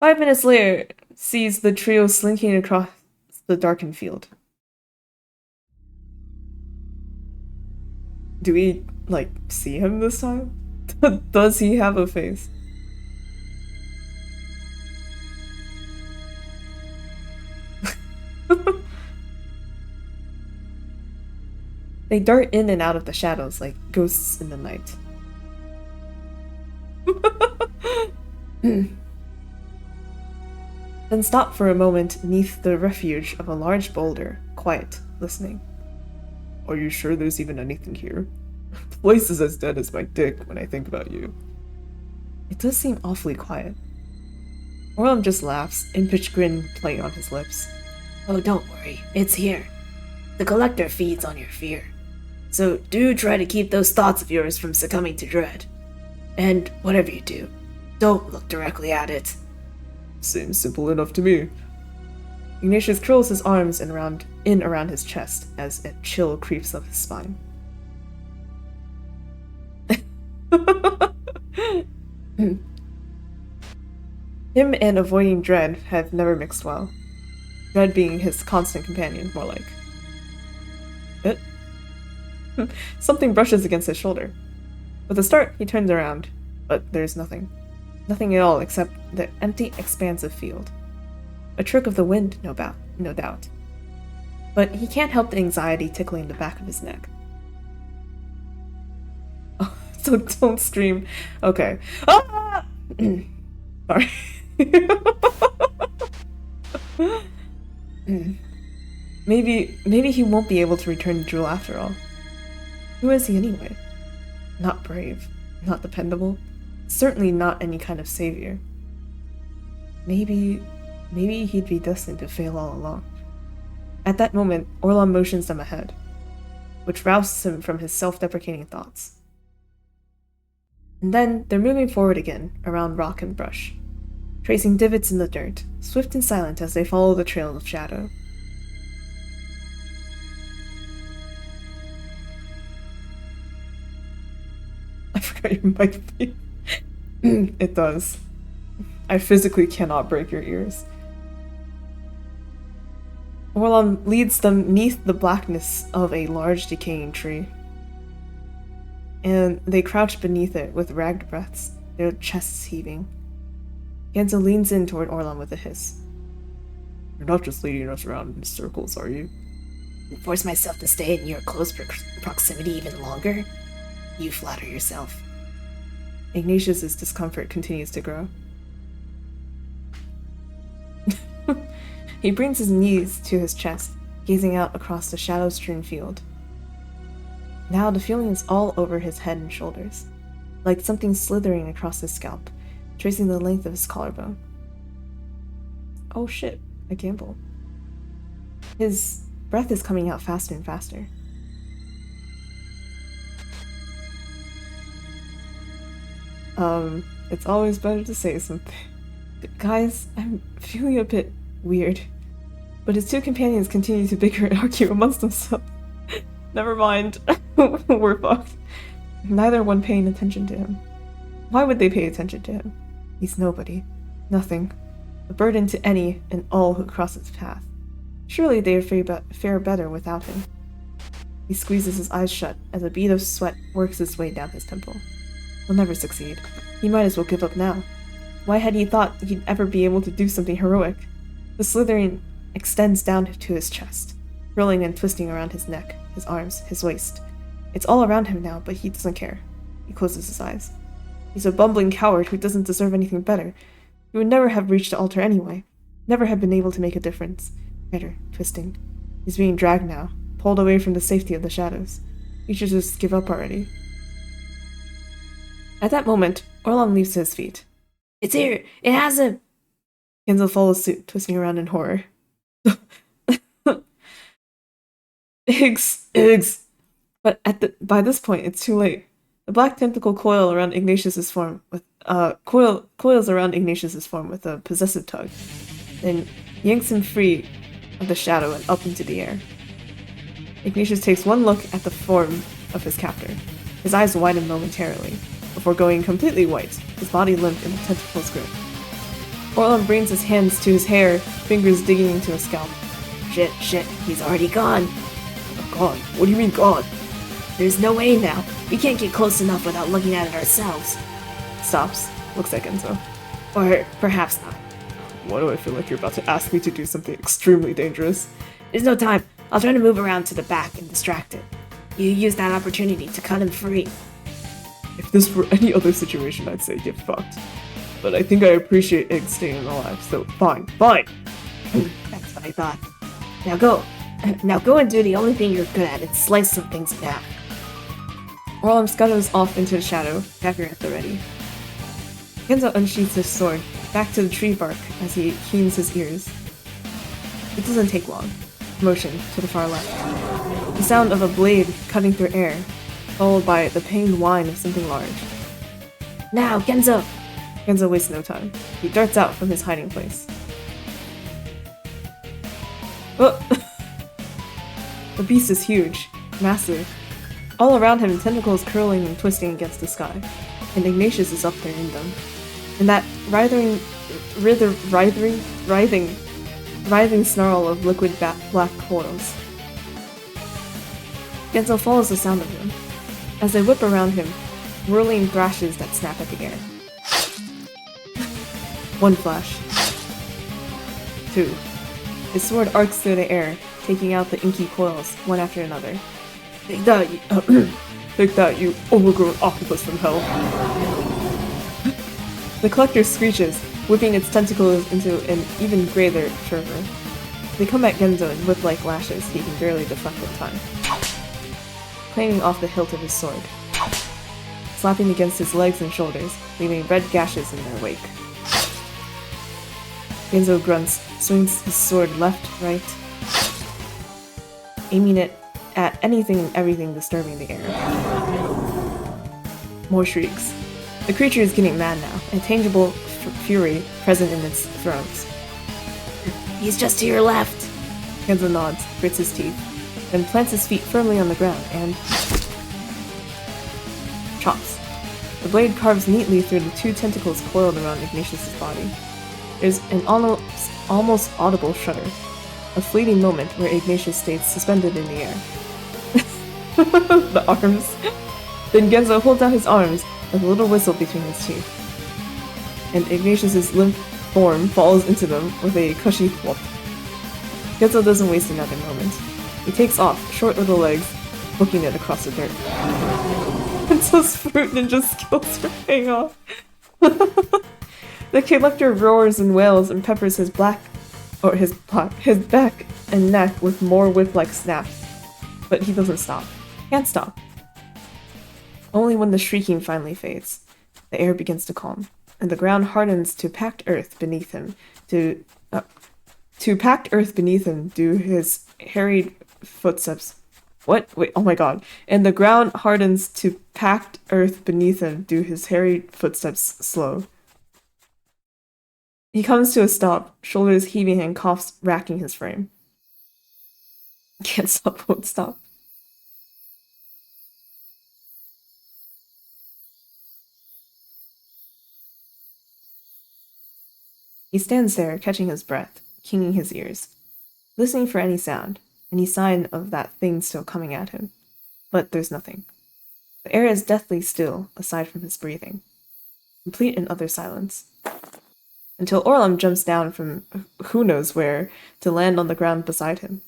5 minutes later, sees the trio slinking across the darkened field. Do we, see him this time? Does he have a face? They dart in and out of the shadows like ghosts in the night. Then stop for a moment neath the refuge of a large boulder, quiet, listening. Are you sure there's even anything here? The place is as dead as my dick when I think about you. It does seem awfully quiet. Orlam just laughs, impish grin playing on his lips. Oh, don't worry, it's here. The collector feeds on your fear. So do try to keep those thoughts of yours from succumbing to dread. And whatever you do, don't look directly at it. Seems simple enough to me. Ignatius curls his arms around his chest as a chill creeps up his spine. Him and avoiding Dread have never mixed well. Dread being his constant companion, more like. Something brushes against his shoulder. With a start, he turns around, but there's nothing. Nothing at all except the empty, expansive field. A trick of the wind, no doubt. But he can't help the anxiety tickling the back of his neck. Oh, so don't scream. Okay. Ah! Sorry. Maybe he won't be able to return the jewel after all. Who is he anyway? Not brave, not dependable, certainly not any kind of savior. Maybe he'd be destined to fail all along. At that moment, Orlan motions them ahead, which rouses him from his self-deprecating thoughts. And then they're moving forward again, around rock and brush, tracing divots in the dirt, swift and silent as they follow the trail of shadow. I forgot your mic. It does. I physically cannot break your ears. Orlan leads them neath the blackness of a large decaying tree. And they crouch beneath it with ragged breaths, their chests heaving. Genzo leans in toward Orlan with a hiss. You're not just leading us around in circles, are you? Force myself to stay in your close proximity even longer? You flatter yourself. Ignatius's discomfort continues to grow. He brings his knees to his chest, gazing out across the shadow-strewn field. Now the feeling is all over his head and shoulders, like something slithering across his scalp, tracing the length of his collarbone. Oh shit, a gamble. His breath is coming out faster and faster. It's always better to say something. Guys, I'm feeling a bit weird. But his two companions continue to bicker and argue amongst themselves. Never mind. We're fucked. Neither one paying attention to him. Why would they pay attention to him? He's nobody. Nothing. A burden to any and all who cross his path. Surely they would fare better without him. He squeezes his eyes shut as a bead of sweat works its way down his temple. He'll never succeed. He might as well give up now. Why had he thought he'd ever be able to do something heroic? The slithering extends down to his chest, rolling and twisting around his neck, his arms, his waist. It's all around him now, but he doesn't care. He closes his eyes. He's a bumbling coward who doesn't deserve anything better. He would never have reached the altar anyway. Never have been able to make a difference. Tighter, twisting. He's being dragged now, pulled away from the safety of the shadows. He should just give up already. At that moment, Orlan leaps to his feet. It's here! It has him! Genzo follows suit, twisting around in horror. Iggs! But by this point, it's too late. The black tentacle coils around Ignatius's form with a possessive tug, then yanks him free of the shadow and up into the air. Ignatius takes one look at the form of his captor. His eyes widen momentarily, before going completely white, his body limp in the tentacle's grip. Orlan brings his hands to his hair, fingers digging into his scalp. Shit, he's already gone. Gone? What do you mean gone? There's no way now. We can't get close enough without looking at it ourselves. Stops. Looks at Genzo. Or perhaps not. Why do I feel like you're about to ask me to do something extremely dangerous? There's no time. I'll try to move around to the back and distract it. You use that opportunity to cut him free. If this were any other situation, I'd say get fucked. But I think I appreciate Egg staying alive, so fine. That's what I thought. Now go and do the only thing you're good at and slice some things in half. Orlan scuttles off into the shadow, dagger at the ready. Genzo unsheathes his sword, back to the tree bark as he keens his ears. It doesn't take long. Motion to the far left. The sound of a blade cutting through air, followed by the pained whine of something large. Now, Genzo! Genzo wastes no time. He darts out from his hiding place. The beast is huge, massive. All around him, tentacles curling and twisting against the sky, and Ignatius is up there in them. And that writhing snarl of liquid black coils. Genzo follows the sound of them, as they whip around him, whirling thrashes that snap at the air. One flash. Two. His sword arcs through the air, taking out the inky coils, one after another. Take that, you overgrown octopus from hell. The collector screeches, whipping its tentacles into an even greater fervor. They come at Genzo in whip-like lashes he can barely deflect in time, clanging off the hilt of his sword, slapping against his legs and shoulders, leaving red gashes in their wake. Genzo grunts, swings his sword left, right, aiming it at anything and everything disturbing the air. More shrieks. The creature is getting mad now, a tangible fury present in its throat. He's just to your left. Genzo nods, grits his teeth, then plants his feet firmly on the ground and chops. The blade carves neatly through the two tentacles coiled around Ignatius' body. There's an almost audible shudder, a fleeting moment where Ignatius stays suspended in the air. The arms. Then Genzo holds out his arms with a little whistle between his teeth. and Ignatius's limp form falls into them with a cushy thwomp. Genzo doesn't waste another moment. He takes off, short little legs, booking it across the dirt. Genzo's fruit ninja skills are paying off. The collector roars and wails and peppers his back and neck with more whip-like snaps. But he doesn't stop. Can't stop. Only when the shrieking finally fades, the air begins to calm, and the ground hardens to packed earth beneath him. To packed earth beneath him do his harried footsteps. What? Wait, oh my god. And the ground hardens to packed earth beneath him do his harried footsteps slow. He comes to a stop, shoulders heaving and coughs racking his frame. Can't stop, won't stop. He stands there, catching his breath, kinging his ears, listening for any sound, any sign of that thing still coming at him. But there's nothing. The air is deathly still, aside from his breathing. Complete and utter silence. Until Orlam jumps down from who knows where to land on the ground beside him.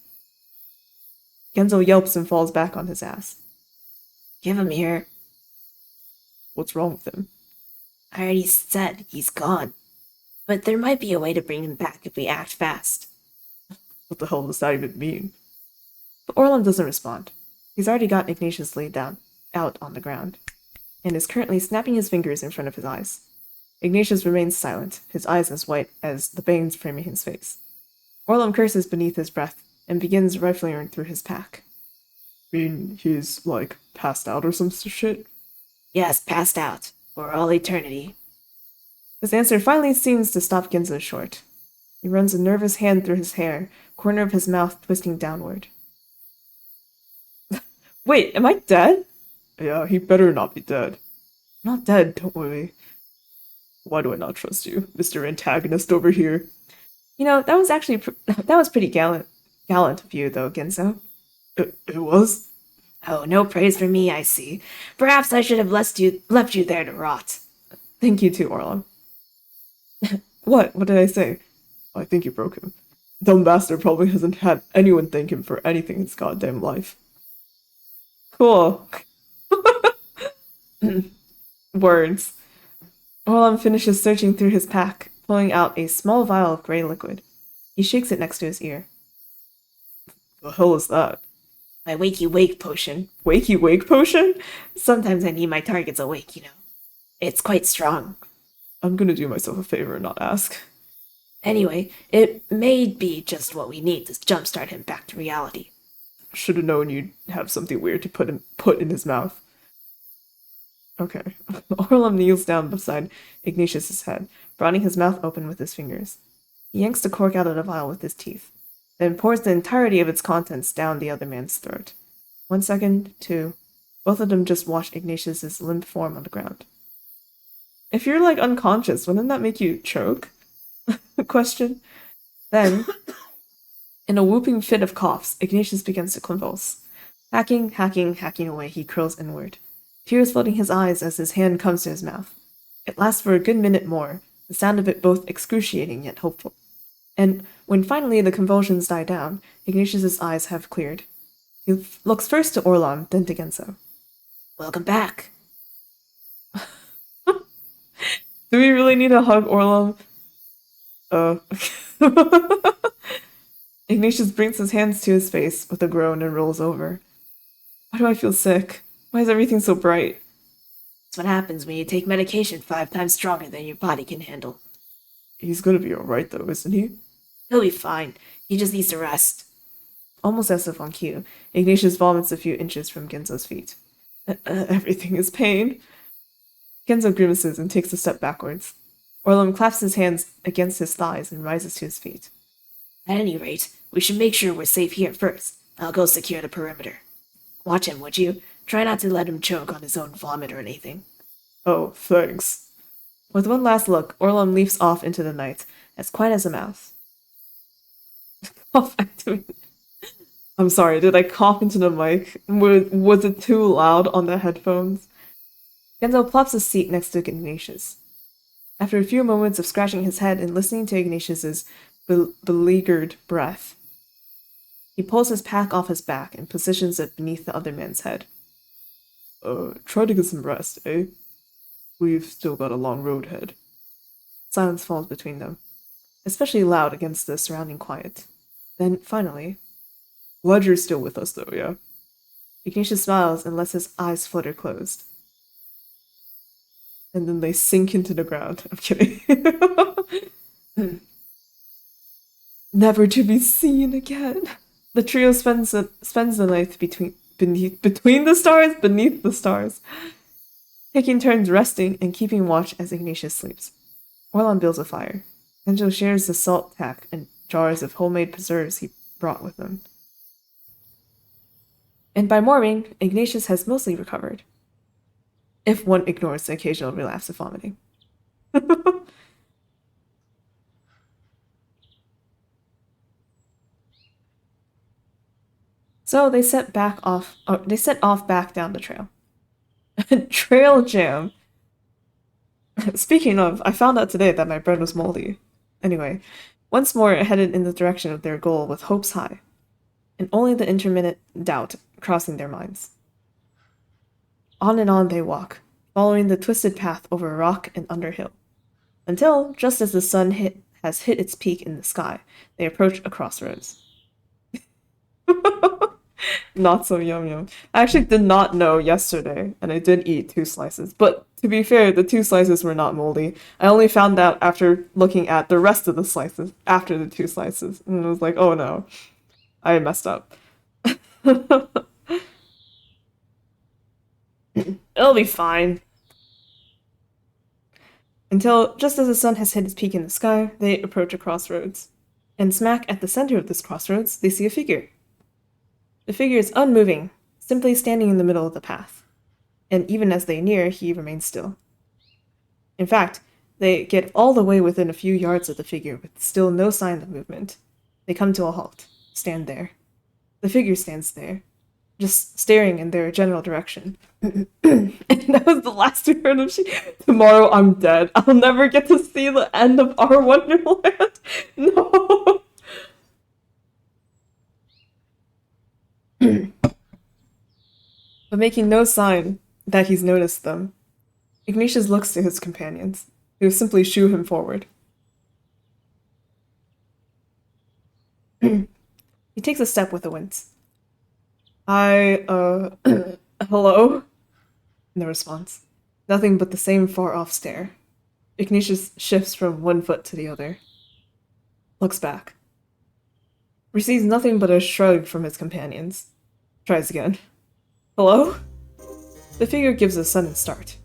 Genzo yelps and falls back on his ass. Give him here. What's wrong with him? I already said he's gone. But there might be a way to bring him back if we act fast. What the hell does that even mean? But Orlam doesn't respond. He's already got Ignatius laid down, out on the ground, and is currently snapping his fingers in front of his eyes. Ignatius remains silent, his eyes as white as the bangs framing his face. Orlam curses beneath his breath and begins rifling through his pack. Mean he's, like, passed out or some shit? Yes, passed out. For all eternity. His answer finally seems to stop Genzo short. He runs a nervous hand through his hair, corner of his mouth twisting downward. Wait, am I dead? Yeah, he better not be dead. I'm not dead, don't worry. Why do I not trust you, Mr. Antagonist over here? You know, that was actually that was pretty gallant of you, though, Genzo. It was? Oh, no praise for me, I see. Perhaps I should have left you there to rot. Thank you too, Orlam. What? What did I say? I think you broke him. Dumb bastard probably hasn't had anyone thank him for anything in his goddamn life. Cool. Words. Orlam finishes searching through his pack, pulling out a small vial of gray liquid. He shakes it next to his ear. The hell is that? My wakey-wake potion. Wakey-wake potion? Sometimes I need my targets awake, you know. It's quite strong. I'm gonna do myself a favor and not ask. Anyway, it may be just what we need to jumpstart him back to reality. Should have known you'd have something weird to put in his mouth. Okay. Orlam kneels down beside Ignatius's head, broadening his mouth open with his fingers. He yanks the cork out of the vial with his teeth, then pours the entirety of its contents down the other man's throat. 1 second, 2. Both of them just wash Ignatius's limp form on the ground. If you're, like, unconscious, wouldn't that make you choke? Question. Then, in a whooping fit of coughs, Ignatius begins to convulse. Hacking away, he curls inward, tears flooding his eyes as his hand comes to his mouth. It lasts for a good minute more, the sound of it both excruciating yet hopeful. And when finally the convulsions die down, Ignatius's eyes have cleared. He looks first to Orlam, then to Genzo. Welcome back. Do we really need to hug Orlam? Ignatius brings his hands to his face with a groan and rolls over. Why do I feel sick? Why is everything so bright? That's what happens when you take medication 5 times stronger than your body can handle. He's gonna be alright though, isn't he? He'll be fine. He just needs to rest. Almost as if on cue, Ignatius vomits a few inches from Genzo's feet. Everything is pain. Genzo grimaces and takes a step backwards. Orlam claps his hands against his thighs and rises to his feet. At any rate, we should make sure we're safe here first. I'll go secure the perimeter. Watch him, would you? Try not to let him choke on his own vomit or anything. Oh, thanks. With one last look, Orlam leaps off into the night, as quiet as a mouse. Cough activated. I'm sorry, did I cough into the mic? Was it too loud on the headphones? Genzo plops a seat next to Ignatius. After a few moments of scratching his head and listening to Ignatius's beleaguered breath, he pulls his pack off his back and positions it beneath the other man's head. Try to get some rest, eh? We've still got a long road ahead. Silence falls between them, especially loud against the surrounding quiet. Then, finally, glad you're still with us, though, yeah? Ignatius smiles and lets his eyes flutter closed. And then they sink into the ground. I'm kidding. Never to be seen again. The trio spends the night between the stars, beneath the stars, taking turns resting and keeping watch as Ignatius sleeps. Orlon builds a fire. Angelo shares the salt tack and jars of homemade preserves he brought with him. And by morning, Ignatius has mostly recovered. If one ignores the occasional relapse of vomiting. So they set off back down the trail. Trail jam. Speaking of, I found out today that my bread was moldy. Anyway, once more headed in the direction of their goal with hopes high, and only the intermittent doubt crossing their minds. On and on they walk, following the twisted path over rock and under hill, until, just as the sun has hit its peak in the sky, they approach a crossroads. Not so yum yum. I actually did not know yesterday, and I did eat 2 slices. But to be fair, the 2 slices were not moldy. I only found out after looking at the rest of the slices after the 2 slices, and I was like, oh no, I messed up. It'll be fine. Until, just as the sun has hit its peak in the sky, they approach a crossroads. And smack at the center of this crossroads, they see a figure. The figure is unmoving, simply standing in the middle of the path. And even as they near, he remains still. In fact, they get all the way within a few yards of the figure with still no sign of movement. They come to a halt, stand there. The figure stands there, just staring in their general direction. And that was the last we heard of Tomorrow I'm dead. I'll never get to see the end of our Wonderland. No. But making no sign that he's noticed them, Ignatius looks to his companions, who simply shoo him forward. He takes a step with a wince. Hello? No response. Nothing but the same far-off stare. Ignatius shifts from one foot to the other. Looks back. Receives nothing but a shrug from his companions. Tries again. Hello? The figure gives a sudden start.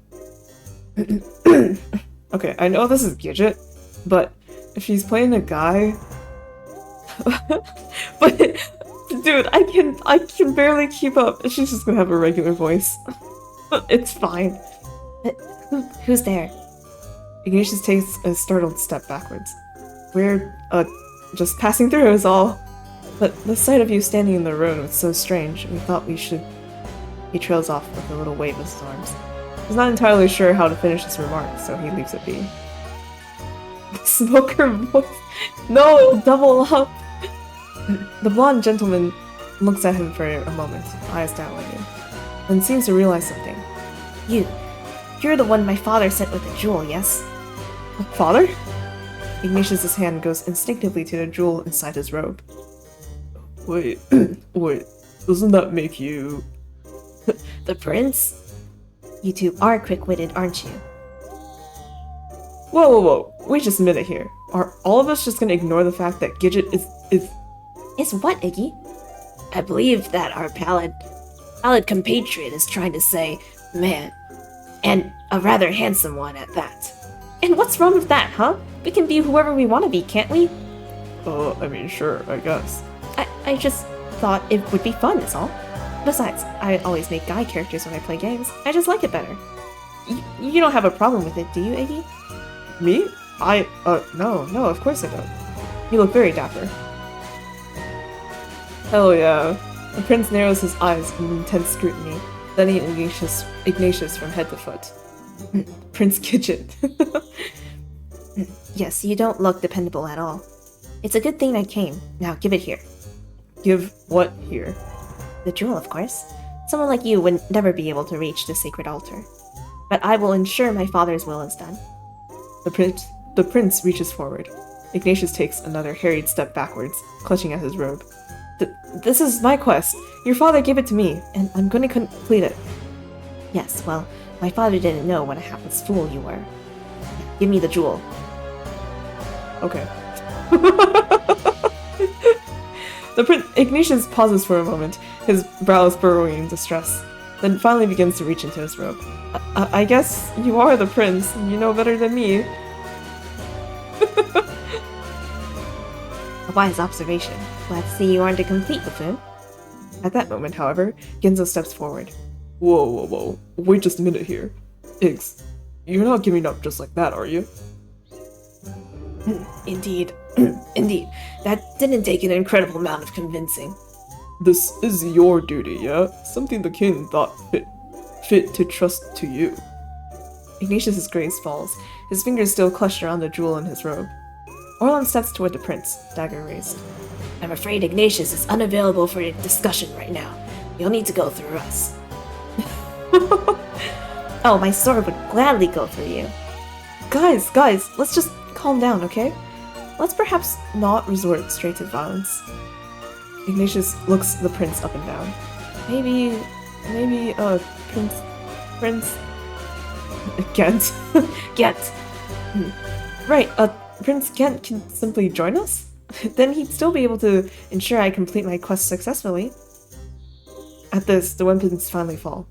Okay, I know this is Gidget, but if she's playing a guy... but, dude, I can barely keep up. She's just gonna have a regular voice. It's fine. Who's there? Ignatius takes a startled step backwards. We're, just passing through is all. But the sight of you standing in the road was so strange, we thought we should... He trails off with a little wave of his arms. He's not entirely sure how to finish his remark, so he leaves it be. Smoker voice. No, it'll double up. The blonde gentleman looks at him for a moment, eyes dilated, then seems to realize something. You're the one my father sent with a jewel, yes? Father? Ignatius's hand goes instinctively to the jewel inside his robe. Wait, doesn't that make you... The prince? You two are quick-witted, aren't you? Whoa, wait just a minute here. Are all of us just gonna ignore the fact that Gidget is... Is what, Iggy? I believe that our pallid compatriot is trying to say, man, and a rather handsome one at that. And what's wrong with that, huh? We can be whoever we want to be, can't we? I mean, sure, I guess. I just thought it would be fun, is all. Besides, I always make guy characters when I play games. I just like it better. You don't have a problem with it, do you, Iggy? Me? No, of course I don't. You look very dapper. Hell yeah. The prince narrows his eyes in intense scrutiny, studying Ignatius from head to foot. Prince Gidget. Yes, you don't look dependable at all. It's a good thing I came. Now give it here. Give what here? The jewel, of course. Someone like you would never be able to reach the sacred altar. But I will ensure my father's will is done. The prince reaches forward. Ignatius takes another harried step backwards, clutching at his robe. This is my quest. Your father gave it to me, and I'm going to complete it. Yes, well, my father didn't know what a hapless fool you were. Give me the jewel. Okay. Ignatius pauses for a moment, his brows burrowing in distress, then finally begins to reach into his robe. I guess you are the prince, and you know better than me. A wise observation. Glad to see you aren't a complete buffoon. At that moment, however, Genzo steps forward. Whoa. Wait just a minute here. Iggs, you're not giving up just like that, are you? Indeed. Indeed. That didn't take an incredible amount of convincing. This is your duty, yeah? Something the king thought fit to trust to you. Ignatius's gaze falls, his fingers still clutched around the jewel in his robe. Orlon steps toward the prince, dagger raised. I'm afraid Ignatius is unavailable for a discussion right now. You'll need to go through us. Oh, my sword would gladly go through you. Guys, let's just calm down, okay? Let's perhaps not resort straight to violence. Ignatius looks the prince up and down. Maybe, Prince... Gent? Get. Right, Prince Gent can simply join us? Then he'd still be able to ensure I complete my quest successfully. At this, the weapons finally fall.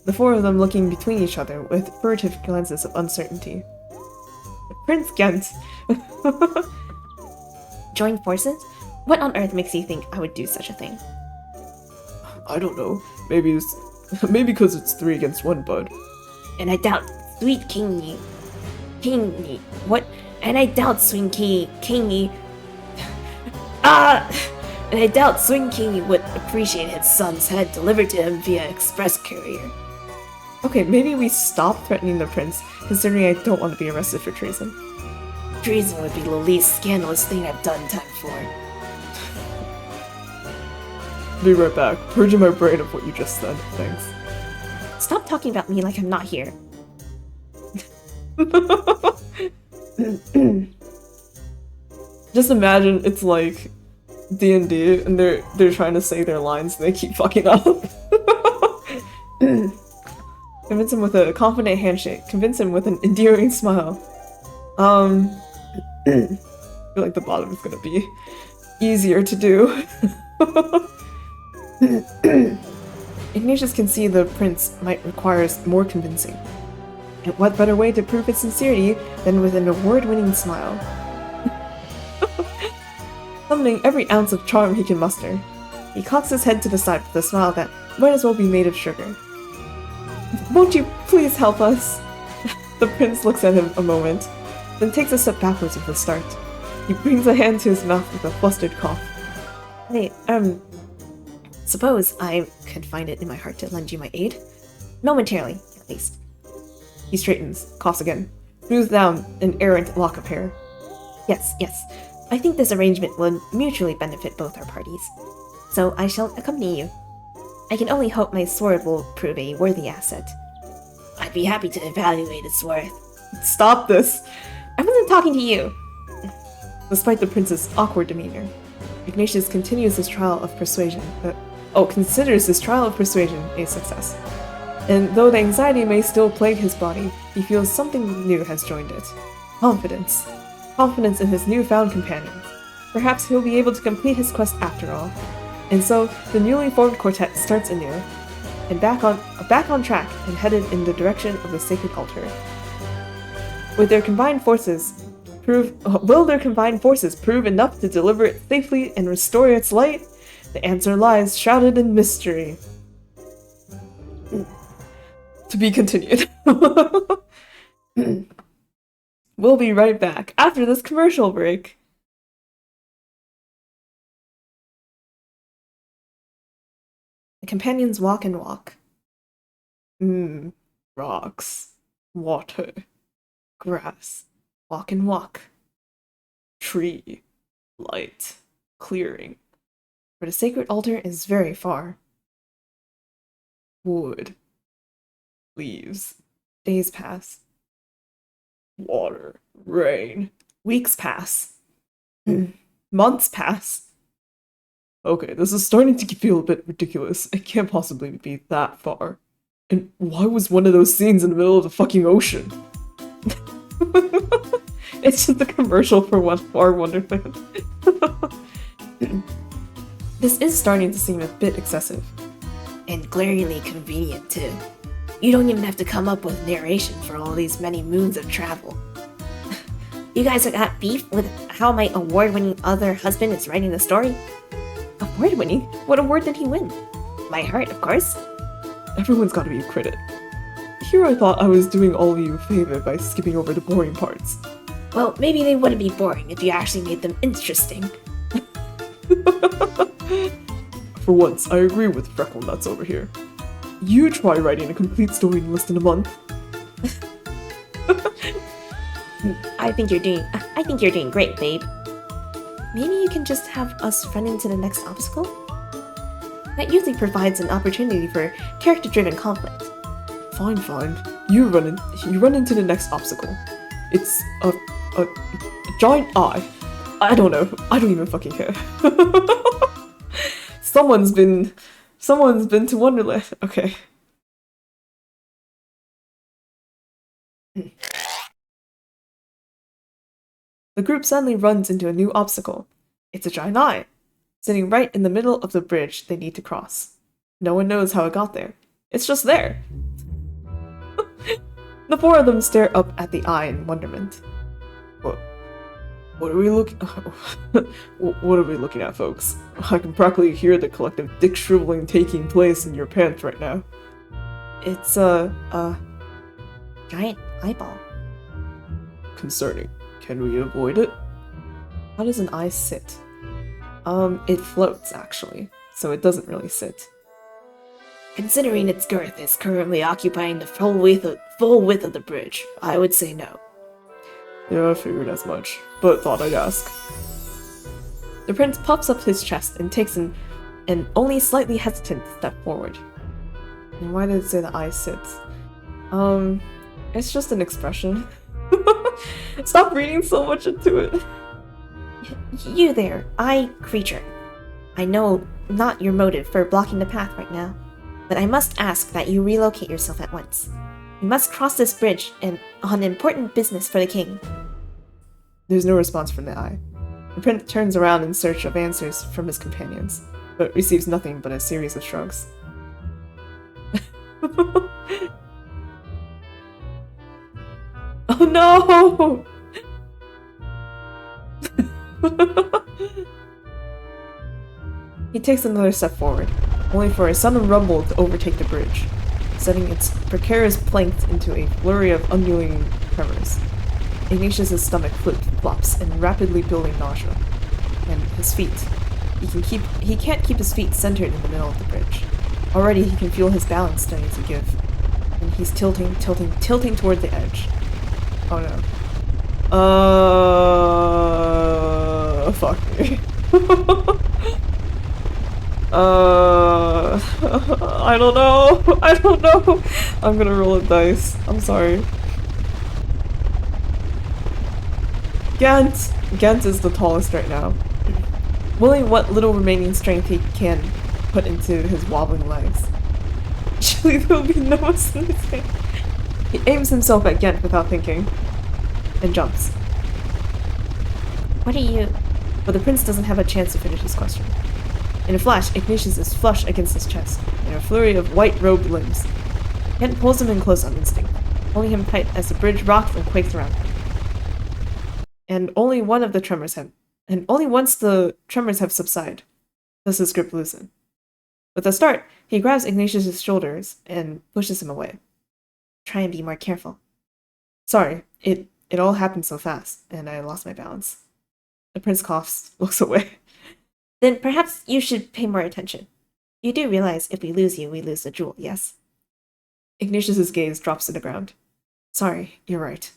The four of them looking between each other with furtive glances of uncertainty. Prince Gent! Join forces? What on earth makes you think I would do such a thing? I don't know. Maybe because it's 3 against 1, bud. And I doubt sweet Kingy. What? And I doubt Swing Kingy. And I doubt Swing Kingy would appreciate his son's head delivered to him via express carrier. Okay, maybe we stop threatening the prince, considering I don't want to be arrested for treason. Treason would be the least scandalous thing I've done time for. Be right back. Purging my brain of what you just said. Thanks. Stop talking about me like I'm not here. Just imagine it's like D&D and they're trying to say their lines and they keep fucking up. Convince him with a confident handshake. Convince him with an endearing smile. I feel like the bottom is gonna be easier to do. Ignatius can see the prince might require more convincing. And what better way to prove his sincerity than with an award-winning smile? Summoning every ounce of charm he can muster, he cocks his head to the side with a smile that might as well be made of sugar. Won't you please help us? The prince looks at him a moment, then takes a step backwards with a start. He brings a hand to his mouth with a flustered cough. Hey, suppose I could find it in my heart to lend you my aid? Momentarily, at least. He straightens, coughs again, smooths down an errant lock of hair. Yes. I think this arrangement will mutually benefit both our parties. So I shall accompany you. I can only hope my sword will prove a worthy asset. I'd be happy to evaluate its worth. Stop this! I wasn't talking to you! Despite the prince's awkward demeanor, Ignatius considers his trial of persuasion a success. And though the anxiety may still plague his body, he feels something new has joined it. Confidence. Confidence in his newfound companions. Perhaps he'll be able to complete his quest after all. And so, the newly formed quartet starts anew, and back on track and headed in the direction of the sacred altar. Will their combined forces prove enough to deliver it safely and restore its light? The answer lies shrouded in mystery. To be continued. We'll be right back after this commercial break. The companions walk and walk. Rocks. Water. Grass. Walk and walk. tree, light, clearing. For the sacred altar is very far. Wood, leaves, days pass. Water, rain, weeks pass. Months pass. Okay, this is starting to feel a bit ridiculous. It can't possibly be that far. And why was one of those scenes in the middle of the fucking ocean? It's just a commercial for Wonderland. This is starting to seem a bit excessive. And glaringly convenient, too. You don't even have to come up with narration for all these many moons of travel. You guys have got beef with how my award-winning other husband is writing the story? Award-winning? What award did he win? My heart, of course. Everyone's gotta be a critic. Here I thought I was doing all of you a favor by skipping over the boring parts. Well, maybe they wouldn't be boring if you actually made them interesting. For once, I agree with Freckle Nuts over here. You try writing a complete story in less than a month. I think you're doing great, babe. Maybe you can just have us run into the next obstacle? That usually provides an opportunity for character-driven conflict. Fine. You run into the next obstacle. It's a giant eye. I don't know. I don't even fucking care. Someone's been to Wonderland. Okay. The group suddenly runs into a new obstacle. It's a giant eye, sitting right in the middle of the bridge they need to cross. No one knows how it got there. It's just there. The four of them stare up at the eye in wonderment. What are we looking? What are we looking at, folks? I can practically hear the collective dick shriveling taking place in your pants right now. It's a giant eyeball. Concerning. Can we avoid it? How does an eye sit? It floats, actually, so it doesn't really sit. Considering its girth is currently occupying the full width of the bridge, I would say no. Yeah, I figured as much, but thought I'd ask. The prince puffs up his chest and takes an only slightly hesitant step forward. And why did it say the eye sits? It's just an expression. Stop reading so much into it. You there, eye creature. I know not your motive for blocking the path right now, but I must ask that you relocate yourself at once. You must cross this bridge on important business for the king. There's no response from the eye. The prince turns around in search of answers from his companions, but receives nothing but a series of shrugs. Oh no! He takes another step forward, only for a sudden rumble to overtake the bridge, setting its precarious planks into a flurry of undulating tremors. Ignatius's stomach flip-flops in rapidly building nausea, and his feet. He can't keep his feet centered in the middle of the bridge. Already he can feel his balance starting to give, and he's tilting toward the edge. Oh no. Fuck me. I don't know. I'm gonna roll a dice. I'm sorry. Gant is the tallest right now. Willing what little remaining strength he can put into his wobbling legs. Surely there will be no mistake. He aims himself at Ghent without thinking, and jumps. What are you? But the prince doesn't have a chance to finish his question. In a flash, Ignatius is flush against his chest, in a flurry of white-robed limbs. Ghent pulls him in close on instinct, holding him tight as the bridge rocks and quakes around him. And only once the tremors have subsided, does his grip loosen. With a start, he grabs Ignatius's shoulders and pushes him away. Try and be more careful. Sorry, it all happened so fast, and I lost my balance. The prince coughs, looks away. Then perhaps you should pay more attention. You do realize if we lose you, we lose the jewel, yes? Ignatius's gaze drops to the ground. Sorry, you're right.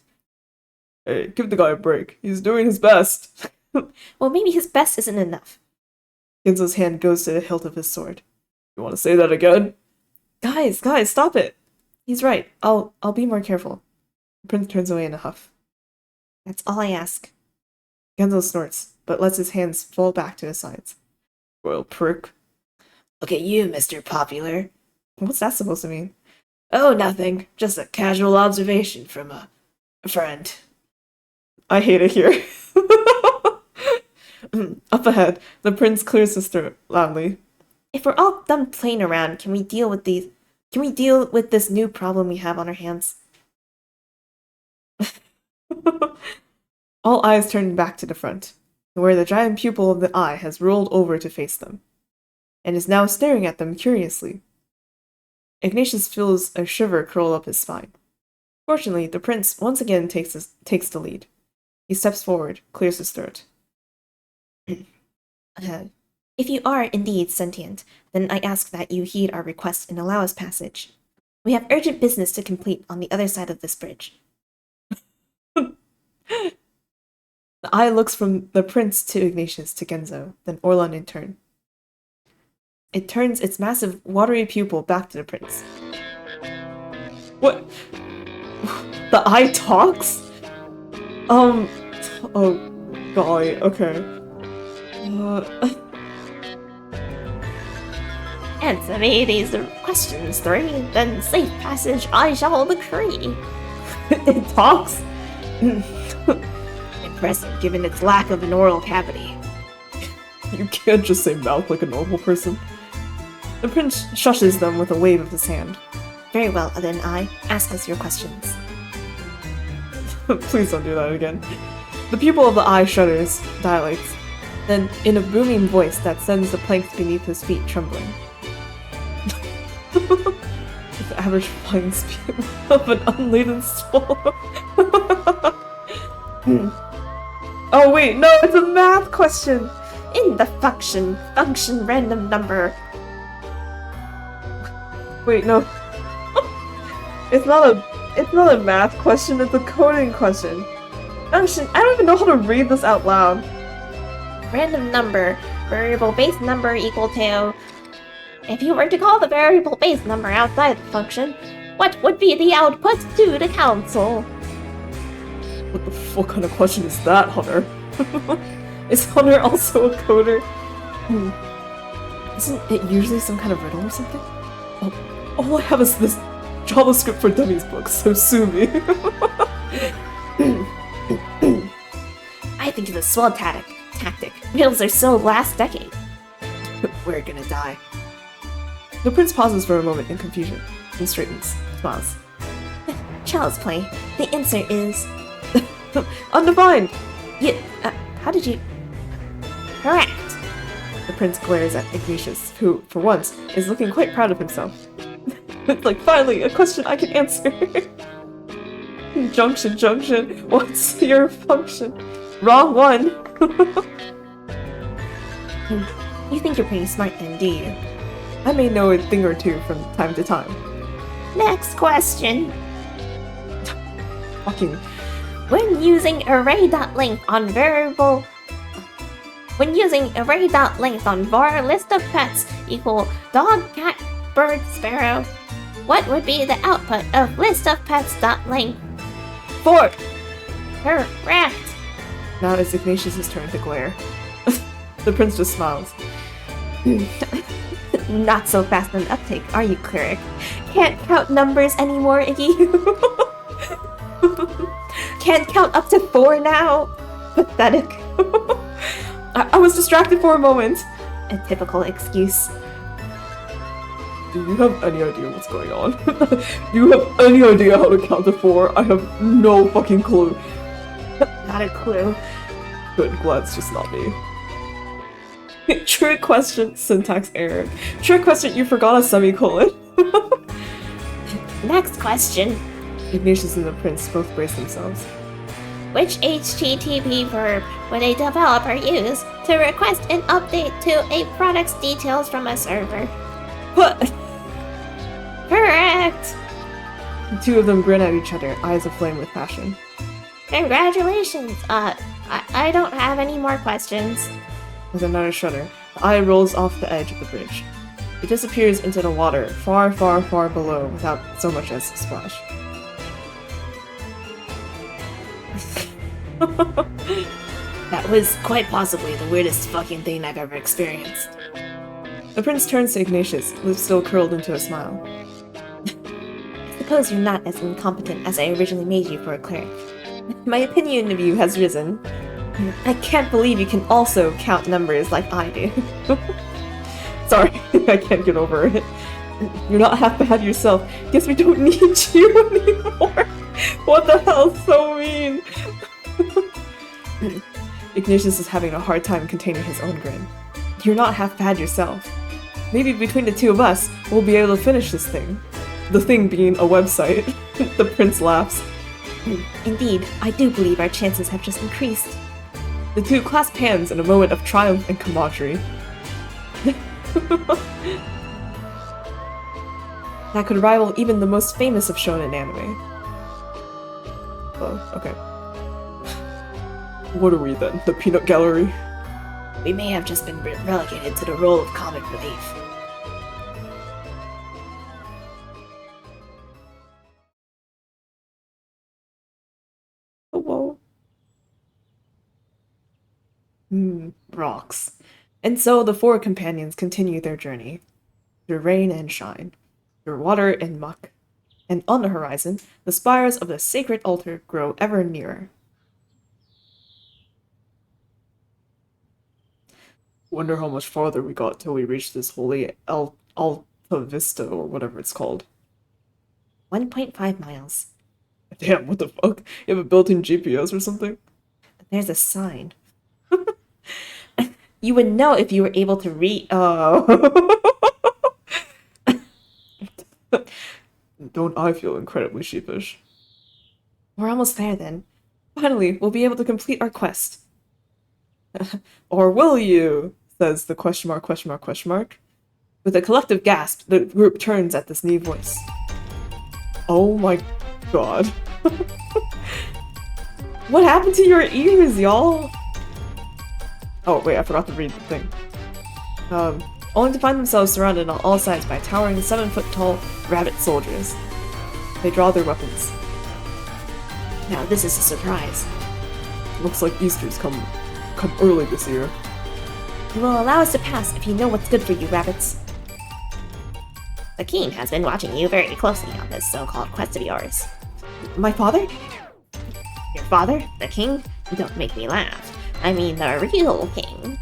Hey, give the guy a break. He's doing his best. Well, maybe his best isn't enough. Genzo's hand goes to the hilt of his sword. You want to say that again? Guys, stop it! He's right. I'll be more careful. The prince turns away in a huff. That's all I ask. Genzo snorts, but lets his hands fall back to his sides. Royal prick. Look at you, Mr. Popular. What's that supposed to mean? Oh, nothing. Just a casual observation from a friend. I hate it here. Up ahead, the prince clears his throat loudly. If we're all done playing around, can we deal with this new problem we have on our hands? All eyes turn back to the front, where the giant pupil of the eye has rolled over to face them, and is now staring at them curiously. Ignatius feels a shiver curl up his spine. Fortunately, the prince once again takes the lead. He steps forward, clears his throat. If you are indeed sentient, then I ask that you heed our request and allow us passage. We have urgent business to complete on the other side of this bridge. The eye looks from the prince to Ignatius to Genzo, then Orlan in turn. It turns its massive, watery pupil back to the prince. What? The eye talks? Oh, golly, okay. Answer me these questions 3, then safe passage I shall decree. It talks? Impressive, given its lack of an oral cavity. You can't just say mouth like a normal person. The prince shushes them with a wave of his hand. Very well, then ask us your questions. Please don't do that again. The pupil of the eye shudders, dilates, then in a booming voice that sends the planks beneath his feet trembling. With the average flying speed of an unladen swallow. Oh wait, no, it's a math question! In the function random number. Wait, no. It's not a math question, it's a coding question. Function, I don't even know how to read this out loud. Random number, variable base number equal to... If you were to call the variable base number outside the function, what would be the output to the console? What the fuck kind of question is that, Hunter? Is Hunter also a coder? Isn't it usually some kind of riddle or something? Oh, all I have is this JavaScript for Dummies book, so sue me. I think it's a swell tactic. Riddles are so last decade. We're gonna die. The prince pauses for a moment in confusion, and straightens, smiles. Child's play. The answer is... Undefined! How did you... Correct! The prince glares at Ignatius, who, for once, is looking quite proud of himself. It's like, finally, a question I can answer! Junction, what's your function? Wrong one! You think you're pretty smart then, do you? I may know a thing or two from time to time. Next question! Fucking... When using array.length on variable... When using array.length on var list of pets equal dog, cat, bird, sparrow, what would be the output of list of pets.length? 4! Correct! Now it's Ignatius' turn to glare. The prince just smiles. Not so fast on uptake, are you, cleric? Can't count numbers anymore, Iggy. Can't count up to 4 now. Pathetic. I was distracted for a moment. A typical excuse. Do you have any idea what's going on? Do you have any idea how to count to 4? I have no fucking clue. Not a clue. Good, glad it's just not me. Trick question, syntax error. Trick question, you forgot a semicolon. Next question. Ignatius and the prince both brace themselves. Which HTTP verb would a developer use to request an update to a product's details from a server? What? Correct! The two of them grin at each other, eyes aflame with passion. Congratulations, I don't have any more questions. With another shudder, the eye rolls off the edge of the bridge. It disappears into the water, far, far, far below, without so much as a splash. That was quite possibly the weirdest fucking thing I've ever experienced. The prince turns to Ignatius, lips still curled into a smile. Suppose you're not as incompetent as I originally made you for a cleric. My opinion of you has risen. I can't believe you can also count numbers like I do. Sorry, I can't get over it. You're not half bad yourself. Guess we don't need you anymore. What the hell? So mean. Ignatius is having a hard time containing his own grin. You're not half bad yourself. Maybe between the two of us, we'll be able to finish this thing. The thing being a website. The prince laughs. Indeed, I do believe our chances have just increased. The two clasp hands in a moment of triumph and camaraderie. That could rival even the most famous of shonen anime. Oh, okay. What are we then? The peanut gallery? We may have just been relegated to the role of comic relief. Oh, whoa. Rocks. And so the four companions continue their journey. Through rain and shine. Through water and muck. And on the horizon, the spires of the sacred altar grow ever nearer. Wonder how much farther we got till we reached this holy Alta Vista, or whatever it's called. 1.5 miles. Damn, what the fuck? You have a built-in GPS or something? There's a sign. You would know if you were able to read. Don't I feel incredibly sheepish? We're almost there then. Finally, we'll be able to complete our quest. Or will you? Says the question mark, question mark, question mark. With a collective gasp, the group turns at this new voice. Oh my god. What happened to your ears, y'all? Oh, wait, I forgot to read the thing. Only to find themselves surrounded on all sides by towering 7-foot-tall rabbit soldiers. They draw their weapons. Now this is a surprise. Looks like Easter's come early this year. You will allow us to pass if you know what's good for you, rabbits. The king has been watching you very closely on this so-called quest of yours. My father? Your father? The king? Don't make me laugh. I mean the real king.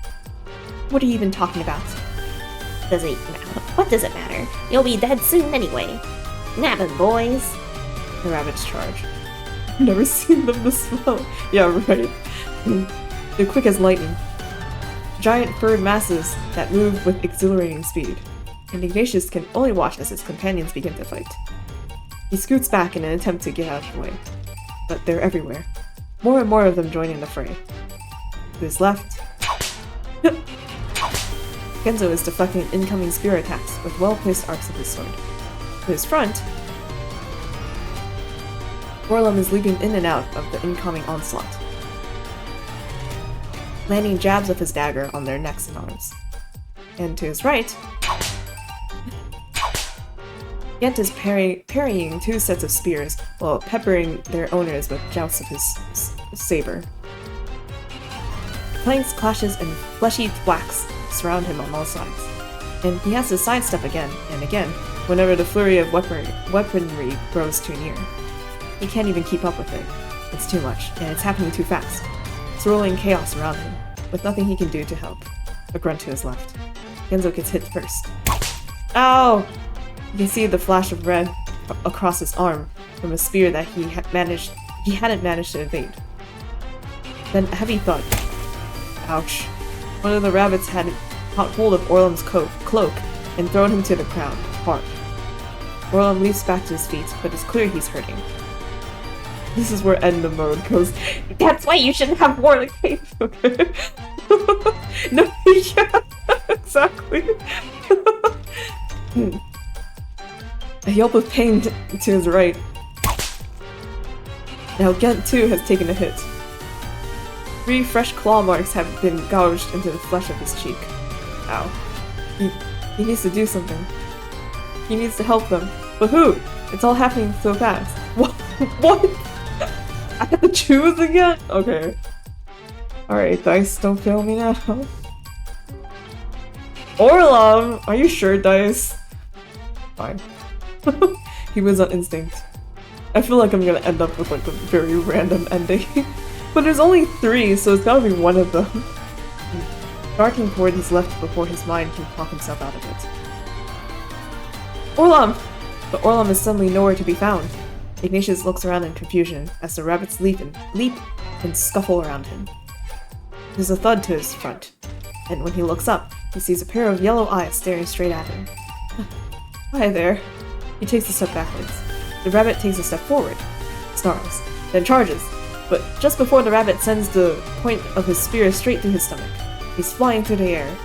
What are you even talking about? What does it matter? You'll be dead soon anyway. Nab 'em, boys. The rabbits charge. I've never seen them this slow. Yeah, right. They're quick as lightning. Giant furred masses that move with exhilarating speed. And Ignatius can only watch as his companions begin to fight. He scoots back in an attempt to get out of the way. But they're everywhere. More and more of them join in the fray. To his left... Genzo is deflecting incoming spear attacks with well-placed arcs of his sword. To his front, Orlum is leaping in and out of the incoming onslaught, landing jabs of his dagger on their necks and arms. And to his right, Gent is parrying two sets of spears while peppering their owners with jousts of his saber. Planks, clashes, and fleshy thwacks surround him on all sides, and he has to sidestep again and again whenever the flurry of weaponry grows too near. He can't even keep up with it. It's too much, and it's happening too fast. Swirling chaos around him, with nothing he can do to help. A grunt to his left. Genzo gets hit first. Ow! You can see the flash of red across his arm from a spear that he hadn't managed to evade. Then a heavy thud. Ouch. One of the rabbits had caught hold of Orlum's cloak and thrown him to the ground, hard. Orlum leaps back to his feet, but it's clear he's hurting. This is where Edna mode goes, that's why you shouldn't have worn a cape, okay? No, yeah, exactly. A yelp of pain to his right. Now Gent too has taken a hit. 3 fresh claw marks have been gouged into the flesh of his cheek. Ow. He needs to do something. He needs to help them. But who? It's all happening so fast. What? What? I have to choose again? Okay. Alright, Dice, don't fail me now. Orlov! Are you sure, Dice? Fine. He wins on instinct. I feel like I'm gonna end up with like a very random ending. But there's only 3, so it's gotta be one of them. Darting toward his left before his mind can talk himself out of it. Orlam! But Orlam is suddenly nowhere to be found. Ignatius looks around in confusion as the rabbits leap and scuffle around him. There's a thud to his front, and when he looks up, he sees a pair of yellow eyes staring straight at him. Hi there. He takes a step backwards. The rabbit takes a step forward, snarls, then charges, but just before the rabbit sends the point of his spear straight through his stomach, he's flying through the air.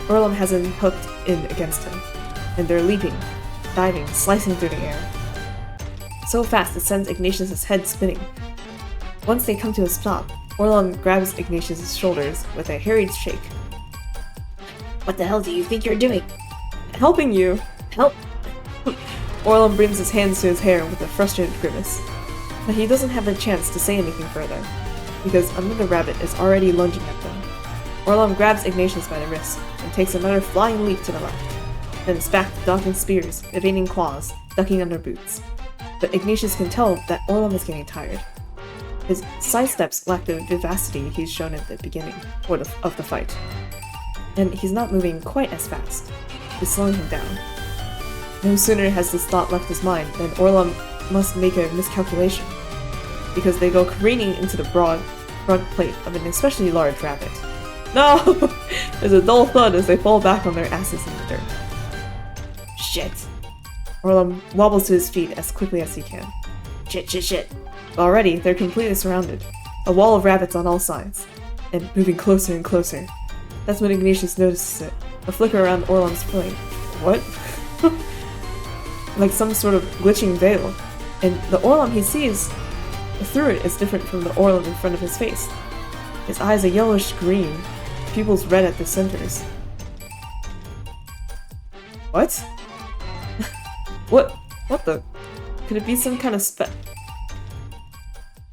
Orlam has him hooked in against him, and they're leaping, diving, slicing through the air. So fast it sends Ignatius' head spinning. Once they come to a stop, Orlam grabs Ignatius' shoulders with a harried shake. What the hell do you think you're doing? Helping you! Help! Orlam brings his hands to his hair with a frustrated grimace. But he doesn't have a chance to say anything further, because another rabbit is already lunging at them. Orlam grabs Ignatius by the wrist and takes another flying leap to the left, then is back to dodging spears, evading claws, ducking under boots. But Ignatius can tell that Orlam is getting tired. His sidesteps lack the vivacity he's shown at the beginning of the fight, and he's not moving quite as fast. It's slowing him down. No sooner has this thought left his mind than Orlam must make a miscalculation, because they go careening into the broad front plate of an especially large rabbit. No! There's a dull thud as they fall back on their asses in the dirt. Shit. Orlam wobbles to his feet as quickly as he can. Shit. Already, they're completely surrounded. A wall of rabbits on all sides, and moving closer and closer. That's when Ignatius notices it. A flicker around Orlam's plate. What? Like some sort of glitching veil. And the Orlam he sees through it is different from the Orlam in front of his face. His eyes are yellowish green, pupils red at the centers. What? What the? Could it be some kind of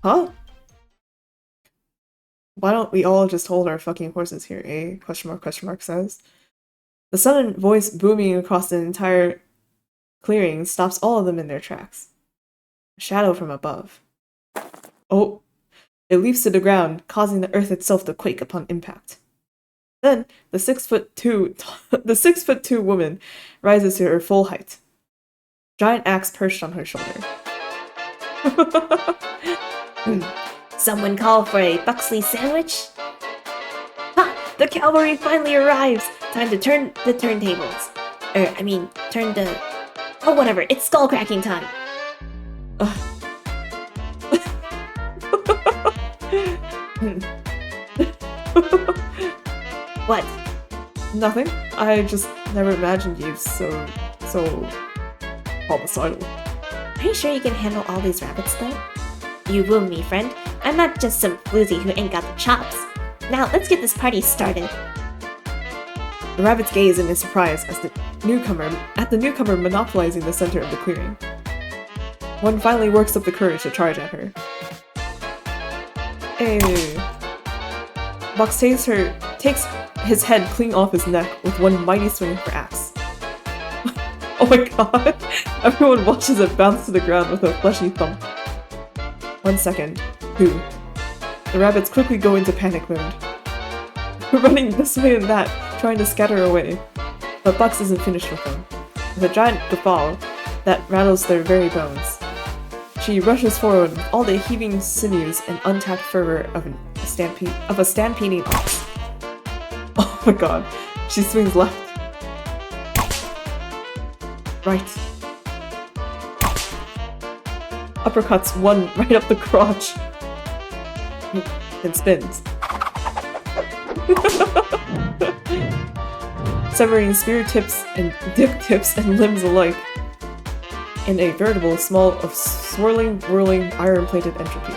Huh? Why don't we all just hold our fucking horses here, eh? Question mark says. The sudden voice booming across the entire clearing stops all of them in their tracks. A shadow from above. Oh! It leaps to the ground, causing the earth itself to quake upon impact. Then, the 6'2" woman rises to her full height. Giant axe perched on her shoulder. Someone call for a Buxley sandwich? Ha! The cavalry finally arrives! Time to turn the turntables. Turn the... Oh, whatever, it's skull cracking time! What? Nothing. I just never imagined you so homicidal. Are you sure you can handle all these rabbits, though? You woo me, friend. I'm not just some floozy who ain't got the chops. Now, let's get this party started. The rabbits gaze in surprise as the newcomer monopolizing the center of the clearing. One finally works up the courage to charge at her. Hey. Box takes his head clean off his neck with one mighty swing of her axe. Oh my god! Everyone watches it bounce to the ground with a fleshy thump. 1 second. 2. The rabbits quickly go into panic mode. Running this way and that, trying to scatter away. But Bucks isn't finished with them. With a giant guffaw that rattles their very bones. She rushes forward with all the heaving sinews and untapped fervor of a stampeding ox. Oh my god. She swings left. Right. Uppercuts one right up the crotch. Then spins. Severing spear tips and dip tips and limbs alike. In a veritable small of swirling, whirling, iron-plated entropy.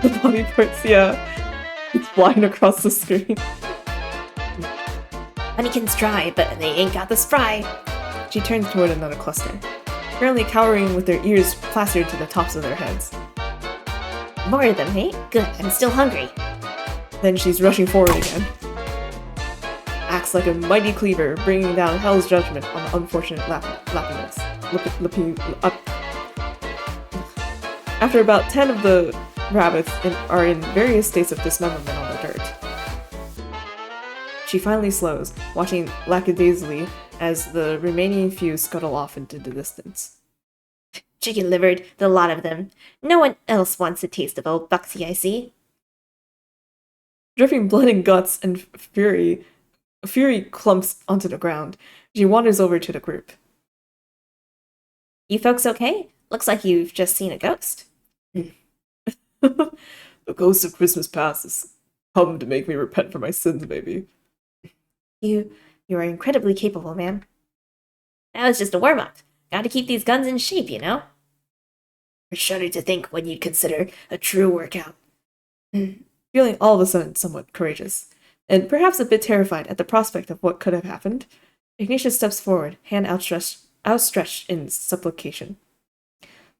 The body parts, yeah. It's flying across the screen. Honeykins try, but they ain't got the spry. She turns toward another cluster, currently cowering with their ears plastered to the tops of their heads. More of them, eh? Good, I'm still hungry. Then she's rushing forward again. Acts like a mighty cleaver, bringing down hell's judgment on the unfortunate lappiness. After about 10 of the rabbits are in various states of dismemberment on the dirt, she finally slows, watching lackadaisically as the remaining few scuttle off into the distance. Chicken-livered, the lot of them. No one else wants a taste of old Buxy, I see. Dripping blood and guts and fury clumps onto the ground. She wanders over to the group. You folks okay? Looks like you've just seen a ghost. The ghost of Christmas past has come to make me repent for my sins, baby. You are incredibly capable, ma'am. That was just a warm-up. Gotta keep these guns in shape, you know? I shudder to think what you'd consider a true workout. Feeling all of a sudden somewhat courageous, and perhaps a bit terrified at the prospect of what could have happened, Ignatius steps forward, hand outstretched in supplication.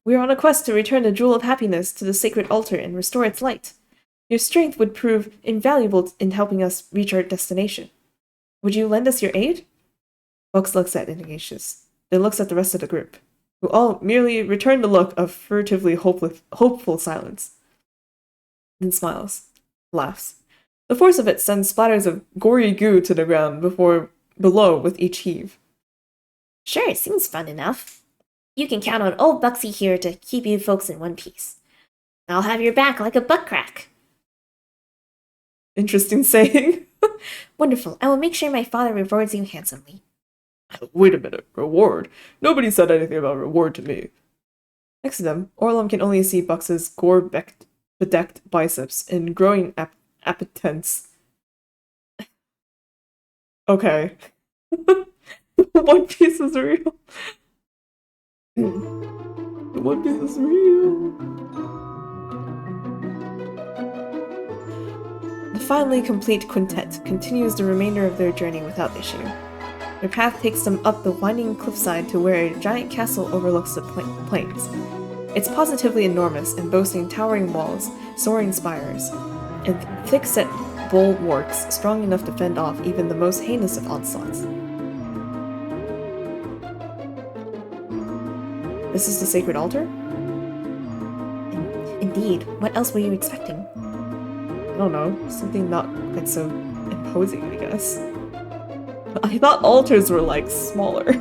We are on a quest to return the Jewel of Happiness to the sacred altar and restore its light. Your strength would prove invaluable in helping us reach our destination. Would you lend us your aid? Bucks looks at Ignatius, then looks at the rest of the group, who all merely return the look of furtively hopeful silence. Then smiles, laughs. The force of it sends splatters of gory goo to the ground below with each heave. Sure, it seems fun enough. You can count on old Buxy here to keep you folks in one piece. I'll have your back like a butt crack. Interesting saying. Wonderful. I will make sure my father rewards you handsomely. Wait a minute. Reward? Nobody said anything about reward to me. Next to them, Orlum can only see Bucks's gore-bedecked biceps and growing appetence. Okay. One Piece is real. One Piece is real. The finally complete quintet continues the remainder of their journey without issue. Their path takes them up the winding cliffside to where a giant castle overlooks the plains. It's positively enormous and boasting towering walls, soaring spires, and thick-set bulwarks strong enough to fend off even the most heinous of onslaughts. This is the sacred altar? Indeed. What else were you expecting? I don't know. Something not quite so imposing, I guess. I thought altars were, like, smaller.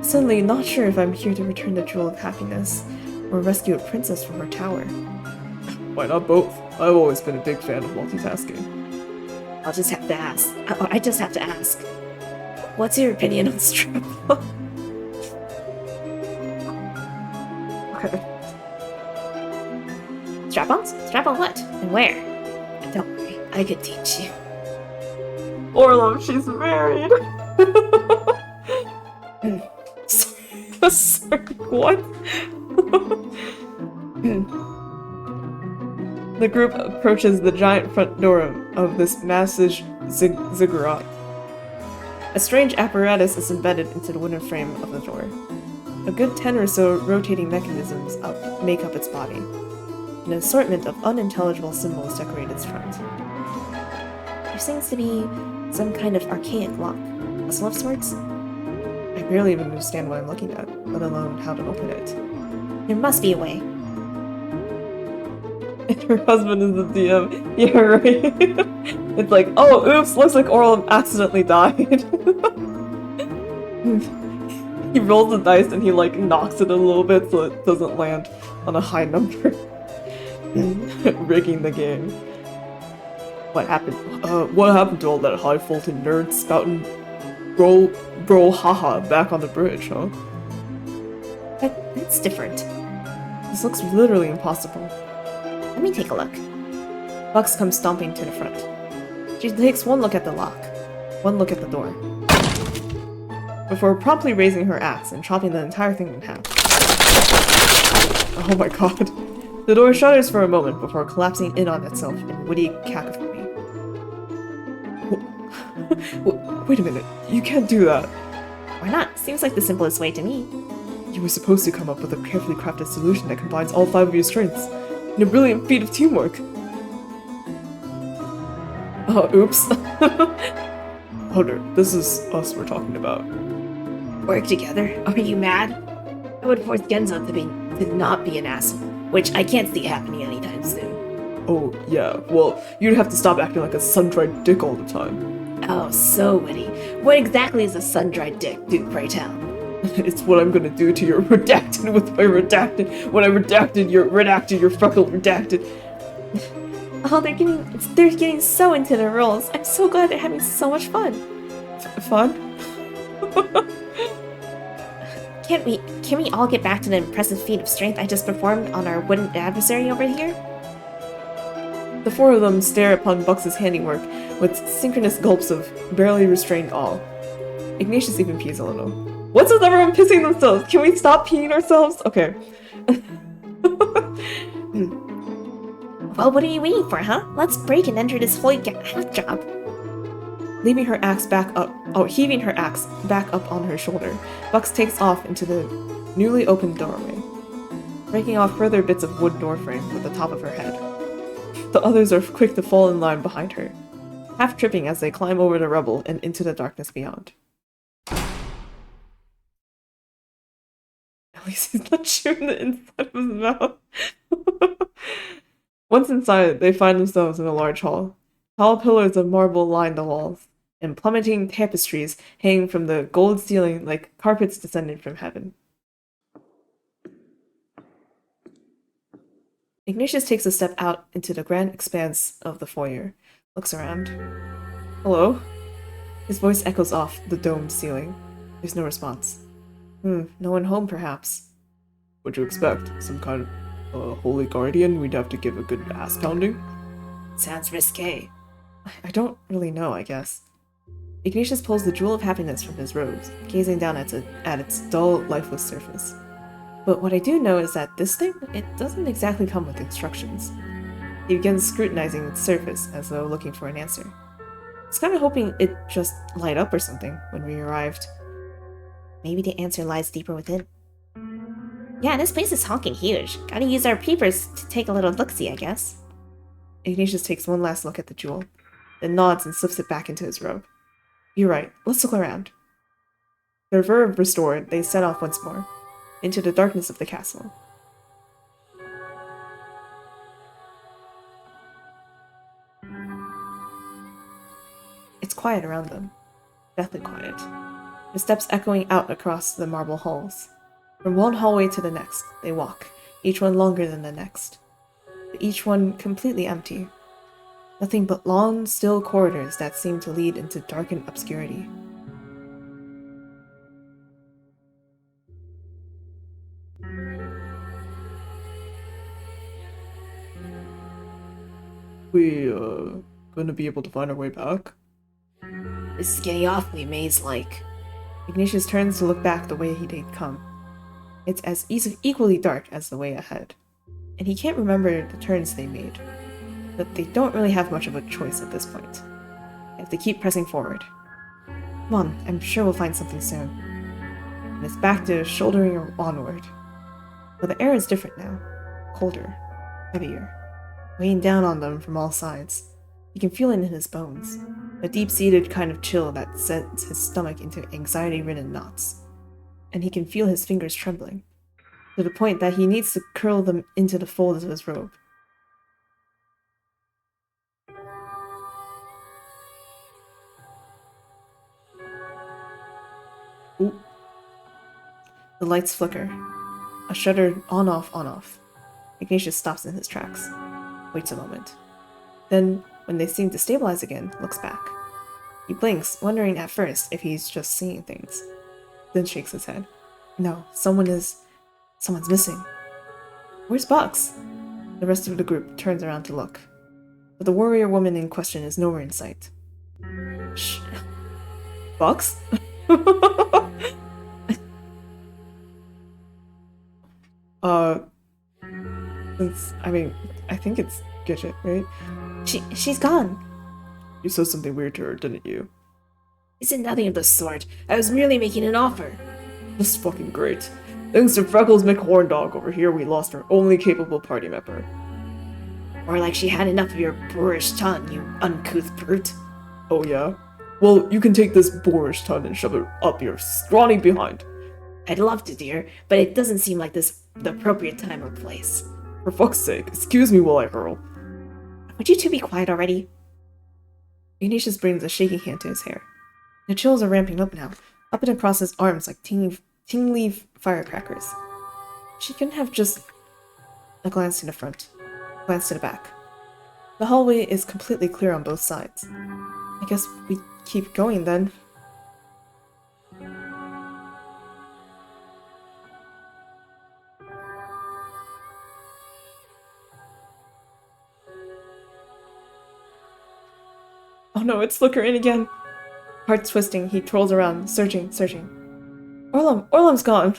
Suddenly, not sure if I'm here to return the Jewel of Happiness or rescue a princess from her tower. Why not both? I've always been a big fan of multitasking. I'll just have to ask. I just have to ask. What's your opinion on strap-on? Okay. Strap-ons? Strap-on what? And where? Don't worry, I could teach you. Orlum, she's married! Sorry, what? The group approaches the giant front door of this massive ziggurat. A strange apparatus is embedded into the wooden frame of the door. A good 10 or so rotating mechanisms make up its body. An assortment of unintelligible symbols decorate its front. There seems to be some kind of archaic lock. A puzzle of sorts? I barely even understand what I'm looking at, let alone how to open it. There must be a way. And her husband is the DM. Yeah, right. It's like, oh, oops, looks like Orlum accidentally died. He rolls the dice and he, like, knocks it a little bit so it doesn't land on a high number. Rigging the game. What happened? What happened to all that high Fulton nerd spouting bro haha back on the bridge, huh? That's different. This looks literally impossible. Let me take a look. Bucks comes stomping to the front. She takes one look at the lock, one look at the door, before promptly raising her axe and chopping the entire thing in half. Oh my god. The door shudders for a moment before collapsing in on itself in witty cacophony. Wait a minute, you can't do that. Why not? Seems like the simplest way to me. You were supposed to come up with a carefully crafted solution that combines all 5 of your strengths in a brilliant feat of teamwork. Oh, oops. Hunter, this is us we're talking about. Work together? Are you mad? I would force Genzo to not be an asshole, which I can't see happening anytime soon. Oh, yeah, well, you'd have to stop acting like a sun-dried dick all the time. Oh, so witty. What exactly is a sun-dried dick, do, pray tell? It's what I'm gonna do to your redacted with my redacted. When I redacted, you're freckle redacted. Oh, they're getting so into their roles. I'm so glad they're having so much fun. Fun? Can we all get back to the impressive feat of strength I just performed on our wooden adversary over here? The 4 of them stare upon Bucks's handiwork with synchronous gulps of barely restrained awe. Ignatius even pees a little. What's with everyone pissing themselves? Can we stop peeing ourselves? Okay. Well, what are you waiting for, huh? Let's break and enter this holy half job. Heaving her axe back up on her shoulder, Bucks takes off into the newly opened doorway, breaking off further bits of wood doorframe with the top of her head. The others are quick to fall in line behind her, half tripping as they climb over the rubble and into the darkness beyond. At least he's not shooting the inside of his mouth. Once inside, they find themselves in a large hall. Tall pillars of marble line the walls, and plummeting tapestries hang from the gold ceiling like carpets descended from heaven. Ignatius takes a step out into the grand expanse of the foyer, looks around. Hello? His voice echoes off the domed ceiling. There's no response. No one home, perhaps. What'd you expect? Some kind of holy guardian we'd have to give a good ass pounding? Sounds risque. I don't really know, I guess. Ignatius pulls the jewel of happiness from his robes, gazing down at its dull, lifeless surface. But what I do know is that this thing, it doesn't exactly come with instructions. He begins scrutinizing its surface as though looking for an answer. He's kind of hoping it just light up or something when we arrived. Maybe the answer lies deeper within. Yeah, this place is honking huge. Gotta use our peepers to take a little look-see, I guess. Ignatius takes one last look at the jewel, then nods and slips it back into his robe. You're right, let's look around. Their verve restored, they set off once more, into the darkness of the castle. It's quiet around them. Deathly quiet. The steps echoing out across the marble halls. From one hallway to the next, they walk, each one longer than the next, but each one completely empty. Nothing but long, still corridors that seem to lead into darkened obscurity. We, gonna be able to find our way back? This is getting awfully maze-like. Ignatius turns to look back the way he'd come. It's as equally dark as the way ahead, and he can't remember the turns they made. But they don't really have much of a choice at this point. They have to keep pressing forward. Come on, I'm sure we'll find something soon. And it's back to shouldering onward. But the air is different now. Colder. Heavier. Weighing down on them from all sides. He can feel it in his bones. A deep-seated kind of chill that sends his stomach into anxiety-ridden knots. And he can feel his fingers trembling, to the point that he needs to curl them into the folds of his robe. Ooh. The lights flicker. A shutter on-off, on-off. Ignatius stops in his tracks. Waits a moment. Then, when they seem to stabilize again, looks back. He blinks, wondering at first if he's just seeing things. Then shakes his head. No, someone's missing. Where's Bucks? The rest of the group turns around to look. But the warrior woman in question is nowhere in sight. Shh. Bucks? Since, I mean, I think it's Gidget, right? She's gone. You said something weird to her, didn't you? I said nothing of the sort. I was merely making an offer. This is fucking great. Thanks to Freckles McHorndog over here, we lost our only capable party member. Or like she had enough of your boorish tongue, you uncouth brute. Oh yeah? Well, you can take this boorish tongue and shove it up your scrawny behind. I'd love to, dear, but it doesn't seem like this the appropriate time or place. For fuck's sake, excuse me while I hurl. Would you two be quiet already? Ignatius brings a shaky hand to his hair. The chills are ramping up now, up and across his arms like tingly firecrackers. She couldn't have just a glance to the front, a glance to the back. The hallway is completely clear on both sides. I guess we keep going then. Oh no, it's flickering again. Heart twisting, he twirls around, searching. Orlam's gone.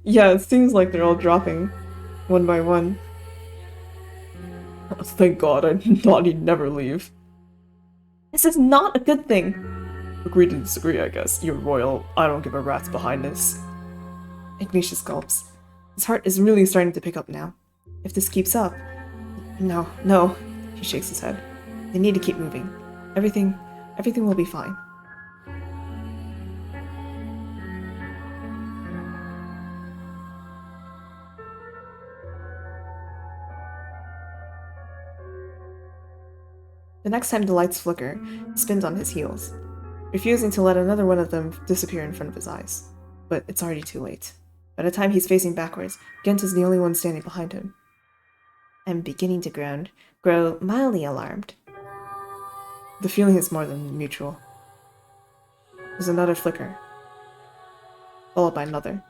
Yeah, it seems like they're all dropping, one by one. Oh, thank God, I thought he'd never leave. This is not a good thing. Agree to disagree, I guess. You're royal. I don't give a rat's behind this. Ignatius gulps. His heart is really starting to pick up now. If this keeps up... No. He shakes his head. They need to keep moving. Everything will be fine. The next time the lights flicker, he spins on his heels, refusing to let another one of them disappear in front of his eyes. But it's already too late. By the time he's facing backwards, Gent is the only one standing behind him. I'm beginning to grow mildly alarmed. The feeling is more than mutual. There's another flicker, followed by another.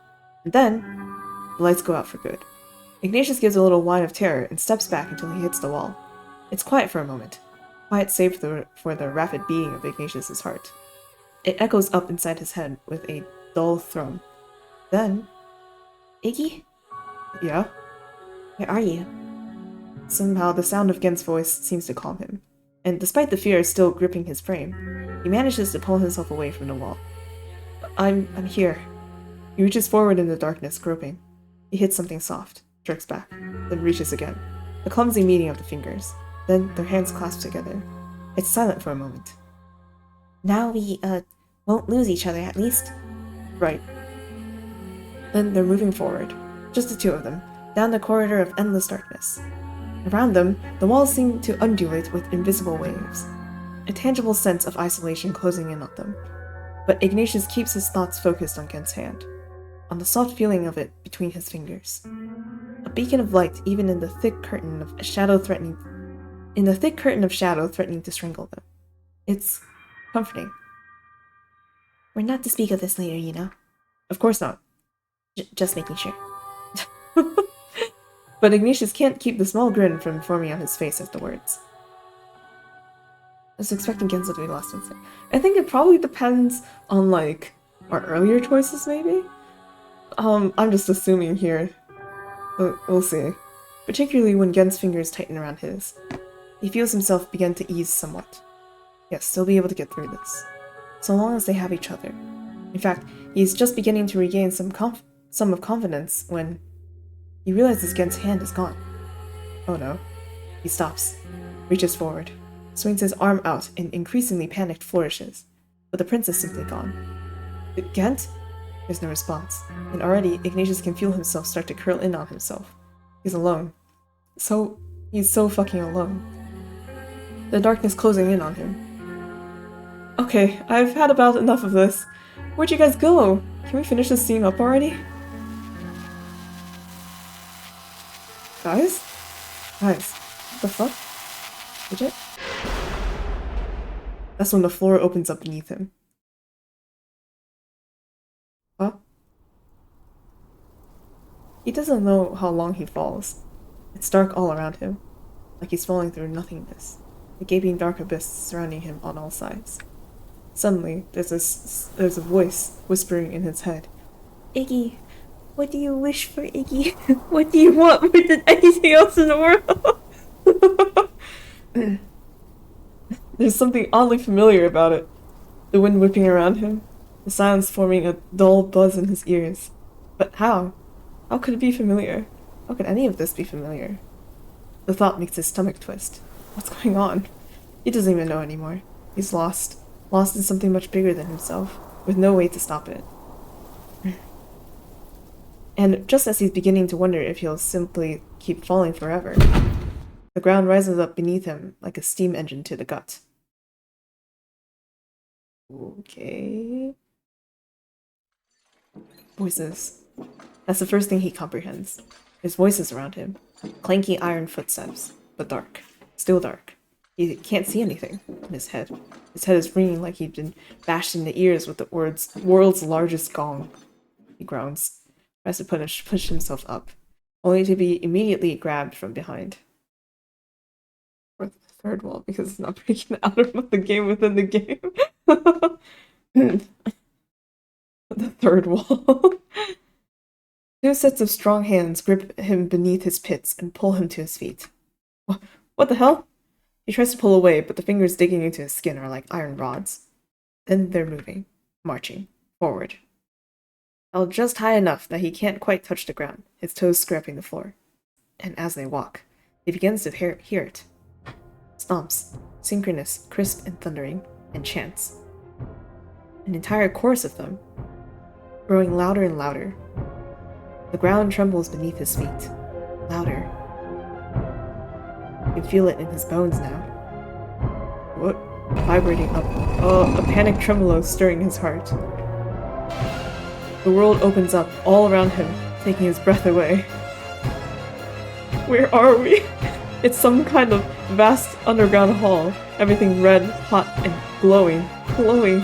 And then, the lights go out for good. Ignatius gives a little whine of terror and steps back until he hits the wall. It's quiet for a moment. Quiet save for the rapid beating of Ignatius's heart. It echoes up inside his head with a dull thrum. Then... Iggy? Yeah? Where are you? Somehow, the sound of Gent's voice seems to calm him. And despite the fear still gripping his frame, he manages to pull himself away from the wall. I'm here. He reaches forward in the darkness, groping. He hits something soft, jerks back, then reaches again. A clumsy meeting of the fingers. Then their hands clasp together. It's silent for a moment. Now we, won't lose each other, at least. Right. Then they're moving forward, just the two of them, down the corridor of endless darkness. Around them, the walls seem to undulate with invisible waves, a tangible sense of isolation closing in on them. But Ignatius keeps his thoughts focused on Gent's hand, on the soft feeling of it between his fingers. A beacon of light even in the thick curtain of shadow threatening to strangle them. It's comforting. We're not to speak of this later, you know? Of course not. Just making sure. But Ignatius can't keep the small grin from forming on his face at the words. I was expecting Genzo to be the last one. I think it probably depends on, like, our earlier choices, maybe? I'm just assuming here. But we'll see. Particularly when Gen's fingers tighten around his. He feels himself begin to ease somewhat. Yes, they'll be able to get through this. So long as they have each other. In fact, he's just beginning to regain some of confidence when he realizes Gen's hand is gone. Oh no. He stops, reaches forward, swings his arm out in increasingly panicked flourishes, but the prince is simply gone. Gent? There's no response, and already Ignatius can feel himself start to curl in on himself. He's alone. He's so fucking alone. The darkness closing in on him. Okay, I've had about enough of this. Where'd you guys go? Can we finish this scene up already? Guys? What the fuck? Legit? That's when the floor opens up beneath him. Huh? He doesn't know how long he falls. It's dark all around him, like he's falling through nothingness, a gaping dark abyss surrounding him on all sides. Suddenly, there's a voice whispering in his head. Iggy, What do you wish for, Iggy? What do you want more than anything else in the world? There's something oddly familiar about it. The wind whipping around him, the silence forming a dull buzz in his ears. But how? How could it be familiar? How could any of this be familiar? The thought makes his stomach twist. What's going on? He doesn't even know anymore. He's lost. Lost in something much bigger than himself, with no way to stop it. And just as he's beginning to wonder if he'll simply keep falling forever, the ground rises up beneath him like a steam engine to the gut. Okay. Voices. That's the first thing he comprehends. There's voices around him. Clanky iron footsteps, but dark. Still dark. He can't see anything in his head. His head is ringing like he'd been bashed in the ears with the world's largest gong. He groans, tries to push himself up, only to be immediately grabbed from behind. Or the third wall, because it's not breaking out of the game within the game. The third wall. Two sets of strong hands grip him beneath his pits and pull him to his feet. What the hell? He tries to pull away, but the fingers digging into his skin are like iron rods. Then they're moving, marching, forward. Held just high enough that he can't quite touch the ground, his toes scraping the floor. And as they walk, he begins to hear it. Stomps, synchronous, crisp and thundering, and chants. An entire chorus of them, growing louder and louder. The ground trembles beneath his feet. Louder. You can feel it in his bones now. What? Vibrating up. A panic tremolo stirring his heart. The world opens up all around him, taking his breath away. Where are we? It's some kind of vast underground hall. Everything red, hot, and glowing. Glowing.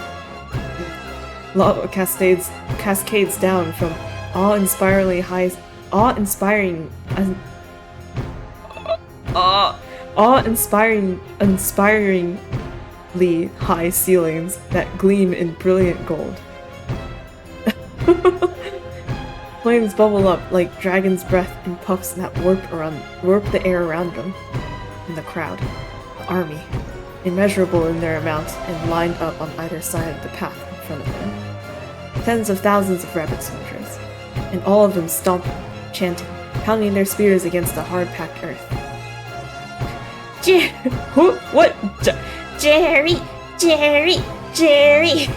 Lava cascades down from awe-inspiringly high ceilings that gleam in brilliant gold. Flames bubble up like dragon's breath in puffs that warp the air around them. And the crowd, the army, immeasurable in their amount and lined up on either side of the path in front of them. Tens of thousands of rabbit soldiers, and all of them stomping, chanting, pounding their spears against the hard-packed earth. What? Jerry! Jerry! Jerry!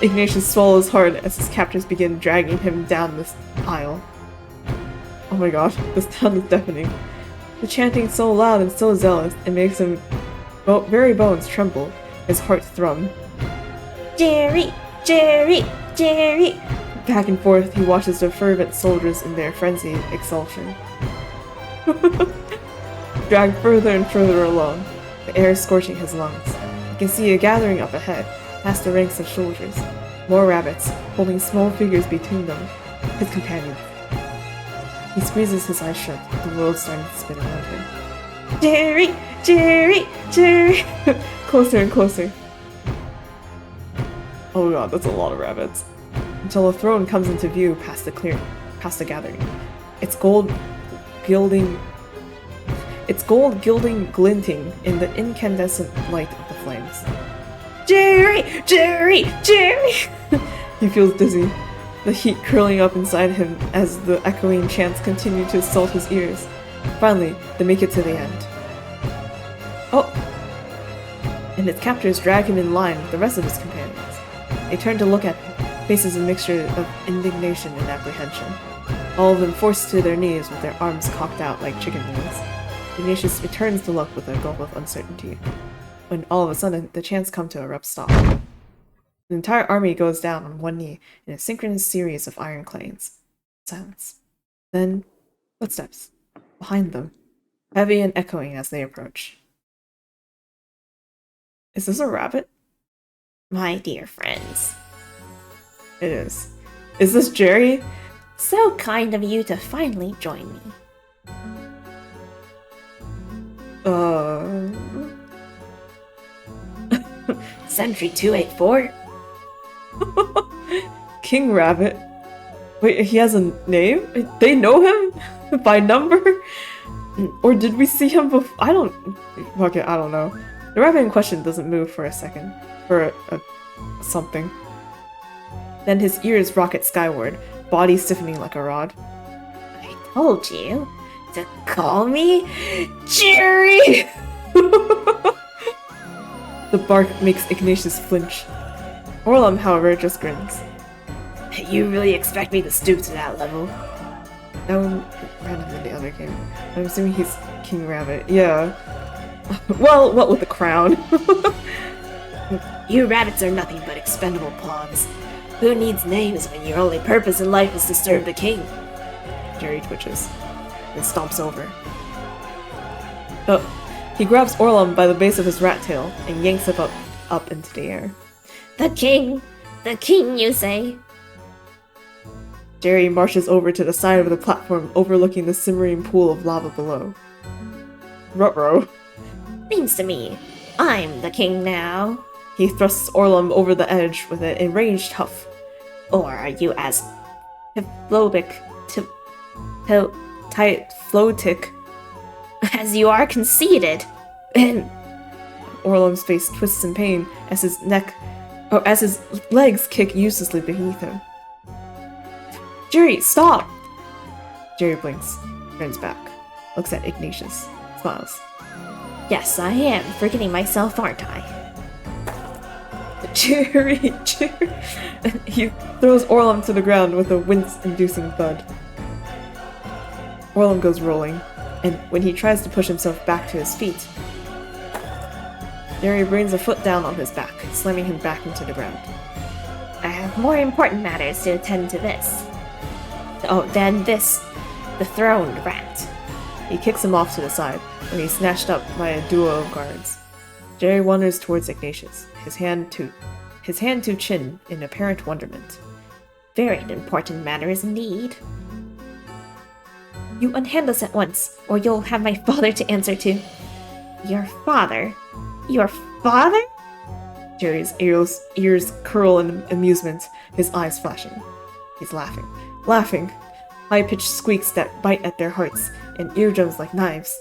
Ignatius swallows hard as his captors begin dragging him down this aisle. Oh my god, this sound is deafening. The chanting is so loud and so zealous, it makes him very bones tremble, his heart thrum. Jerry! Jerry! Jerry! Back and forth, he watches the fervent soldiers in their frenzied exultation. Dragged further and further along, the air scorching his lungs. He can see a gathering up ahead, past the ranks of soldiers. More rabbits, holding small figures between them, his companions. He squeezes his eyes shut, the world starting to spin around him. Jerry! Jerry! Jerry! Closer and closer. Oh god, that's a lot of rabbits. Until a throne comes into view past the gathering. Its gold gilding glinting in the incandescent light of the flames. Jerry! Jerry! Jerry! He feels dizzy, the heat curling up inside him as the echoing chants continue to assault his ears. Finally, they make it to the end. Oh! And his captors drag him in line with the rest of his companions. They turn to look at him, faces a mixture of indignation and apprehension. All of them forced to their knees with their arms cocked out like chicken wings. Ignatius returns to look with a gulp of uncertainty, when all of a sudden the chants come to a abrupt stop. The entire army goes down on one knee in a synchronous series of iron clangs. Silence. Then, footsteps. Behind them, heavy and echoing as they approach. Is this a rabbit? My dear friends. It is. Is this Jerry? So kind of you to finally join me. Sentry 284? King Rabbit. Wait, he has a name? They know him? By number? Or did we see him before? I don't... Fuck it, I don't know. The rabbit in question doesn't move for a second. For something. Then his ears rocket skyward, body stiffening like a rod. I told you to call me Jerry! The bark makes Ignatius flinch. Orlum, however, just grins. You really expect me to stoop to that level? That one ran in the other game. I'm assuming he's King Rabbit. Yeah. Well, what with the crown? You rabbits are nothing but expendable pawns. Who needs names when your only purpose in life is to serve the king? Jerry twitches, and stomps over. Oh, he grabs Orlum by the base of his rat tail and yanks him up into the air. The king, you say? Jerry marches over to the side of the platform overlooking the simmering pool of lava below. Ruh-roh. Seems to me, I'm the king now. He thrusts Orlum over the edge with an enraged huff. Or are you as floatic as you are conceited? Orlum's face twists in pain as his legs kick uselessly beneath him. Jerry, stop! Jerry blinks, turns back, looks at Ignatius, smiles. Yes, I am forgetting myself, aren't I? Jerry! He throws Orlum to the ground with a wince-inducing thud. Orlum goes rolling, and when he tries to push himself back to his feet, Jerry brings a foot down on his back, slamming him back into the ground. I have more important matters to attend to this. Than this, the throned rat. He kicks him off to the side, where he's snatched up by a duo of guards. Jerry wanders towards Ignatius, his hand to chin in apparent wonderment. Very important matters indeed. You unhand us at once, or you'll have my father to answer to. Your father? Your father? Jerry's ears curl in amusement, his eyes flashing. He's laughing. High-pitched squeaks that bite at their hearts, and eardrums like knives.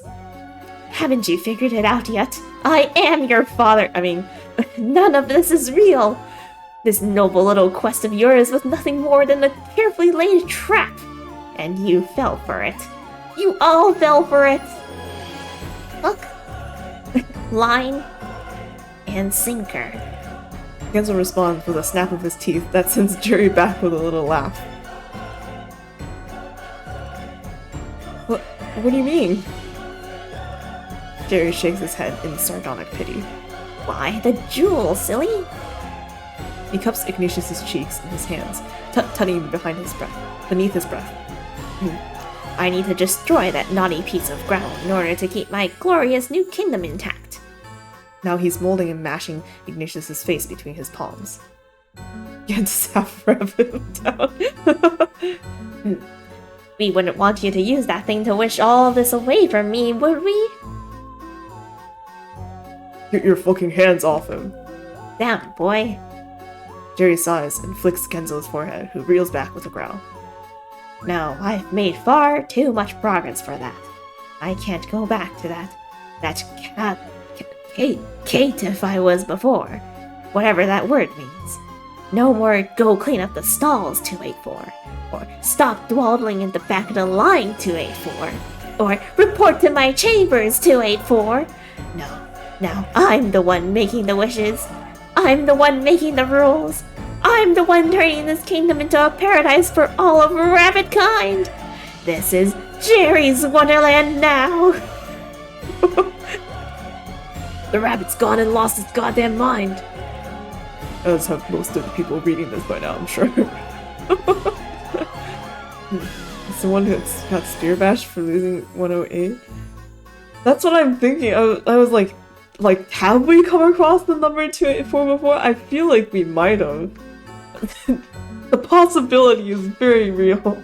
Haven't you figured it out yet? I am your father! I mean, none of this is real! This noble little quest of yours was nothing more than a carefully laid trap! And you fell for it. You all fell for it! Look. Line and sinker. Genzo responds with a snap of his teeth that sends Jerry back with a little laugh. What do you mean? Jerry shakes his head in sardonic pity. Why, the jewel, silly! He cups Ignatius's cheeks in his hands, tutting beneath his breath. I need to destroy that naughty piece of ground in order to keep my glorious new kingdom intact. Now he's molding and mashing Ignatius's face between his palms. Against half rev him down. We wouldn't want you to use that thing to wish all this away from me, would we? Get your fucking hands off him. Down, boy. Jerry sighs and flicks Genzo's forehead, who reels back with a growl. No, I've made far too much progress for that. I can't go back to that caitiff I was before, whatever that word means. No more go clean up the stalls 284, or stop dawdling in the back of the line 284, or report to my chambers 284. No, now I'm the one making the wishes. I'm the one making the rules. I'm the one turning this kingdom into a paradise for all of rabbit kind. This is Jerry's Wonderland now. The rabbit's gone and lost his goddamn mind. As have most of the people reading this by now, I'm sure. It's the one who's got spear bashed for losing 108. That's what I'm thinking. I was like, have we come across the number 284 before? I feel like we might have. The possibility is very real.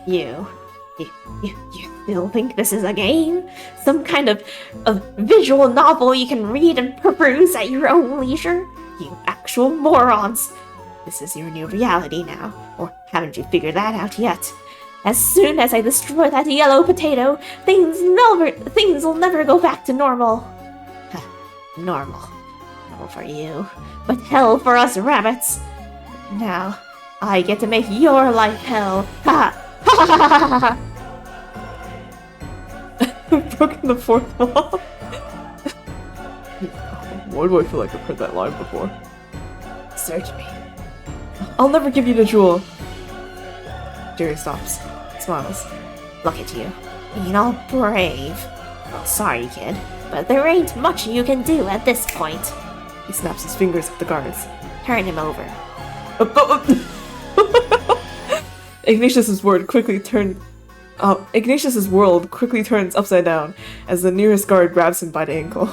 You still think this is a game? Some kind of visual novel you can read and peruse at your own leisure? You actual morons! This is your new reality now. Or haven't you figured that out yet? As soon as I destroy that yellow potato, things will never go back to normal. Normal. Normal for you. But hell for us rabbits. Now, I get to make your life hell. Ha! Ha ha ha ha ha! Broken the fourth wall. Why do I feel like I've heard that line before? Search me. I'll never give you the jewel. Jerry stops, smiles. Look at you, being all brave. Oh, sorry, kid, but there ain't much you can do at this point. He snaps his fingers at the guards. Turn him over. Ignatius's world quickly turns upside down as the nearest guard grabs him by the ankle.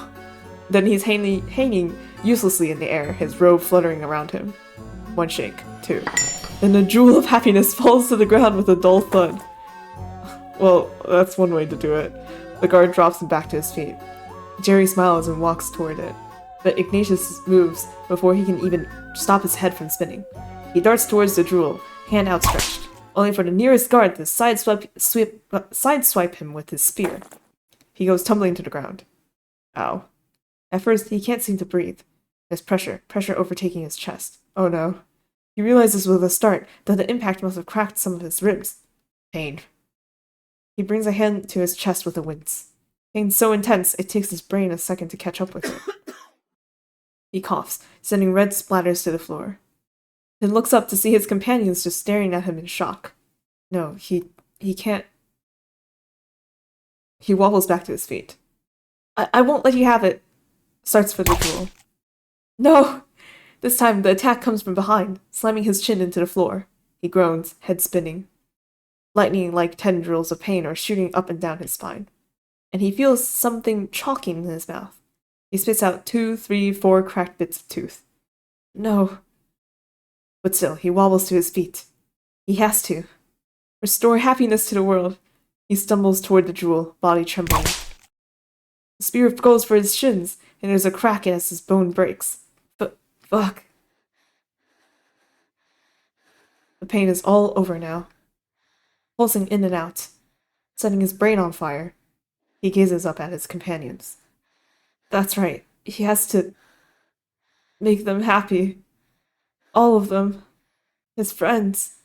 Then he's hanging uselessly in the air, his robe fluttering around him. One shake, two. Then the jewel of happiness falls to the ground with a dull thud. Well, that's one way to do it. The guard drops him back to his feet. Jerry smiles and walks toward it, but Ignatius moves before he can even stop his head from spinning. He darts towards the jewel, hand outstretched, only for the nearest guard to sideswipe him with his spear. He goes tumbling to the ground. Ow. At first, he can't seem to breathe. There's pressure overtaking his chest. Oh no. He realizes with a start that the impact must have cracked some of his ribs. Pain. He brings a hand to his chest with a wince. Pain so intense, it takes his brain a second to catch up with it. He coughs, sending red splatters to the floor. Then looks up to see his companions just staring at him in shock. No, he can't. He wobbles back to his feet. I won't let you have it. Starts for the jewel. No! This time, the attack comes from behind, slamming his chin into the floor. He groans, head spinning. Lightning-like tendrils of pain are shooting up and down his spine. And he feels something chalking in his mouth. He spits out 2, 3, 4 cracked bits of tooth. No. But still, he wobbles to his feet. He has to. Restore happiness to the world. He stumbles toward the jewel, body trembling. The spear goes for his shins, and there's a crack as his bone breaks. But fuck. The pain is all over now. Pulsing in and out, setting his brain on fire. He gazes up at his companions. That's right, he has to make them happy. All of them. His friends.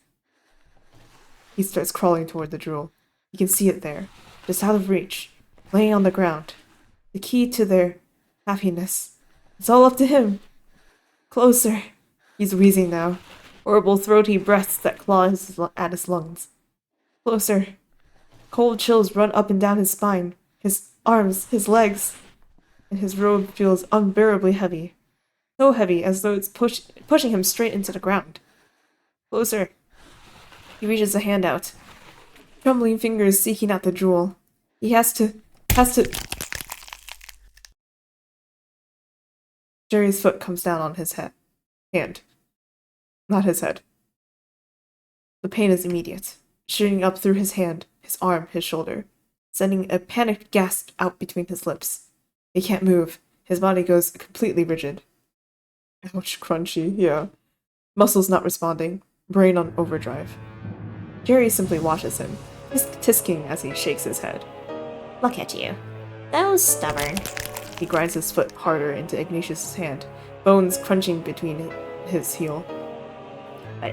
He starts crawling toward the jewel. He can see it there, just out of reach, laying on the ground. The key to their happiness. It's all up to him. Closer. He's wheezing now. Horrible throaty breaths that claw at his lungs. Closer. Cold chills run up and down his spine, his arms, his legs, and his robe feels unbearably heavy. So heavy as though it's pushing him straight into the ground. Closer. He reaches a hand out, trembling fingers seeking out the jewel. He has to... Jerry's foot comes down on his hand. Not his head. The pain is immediate, shooting up through his hand, his arm, his shoulder, sending a panicked gasp out between his lips. He can't move. His body goes completely rigid. Ouch, crunchy, yeah. Muscles not responding, brain on overdrive. Jerry simply watches him, tisking as he shakes his head. Look at you. So stubborn. He grinds his foot harder into Ignatius's hand, bones crunching between his heel. But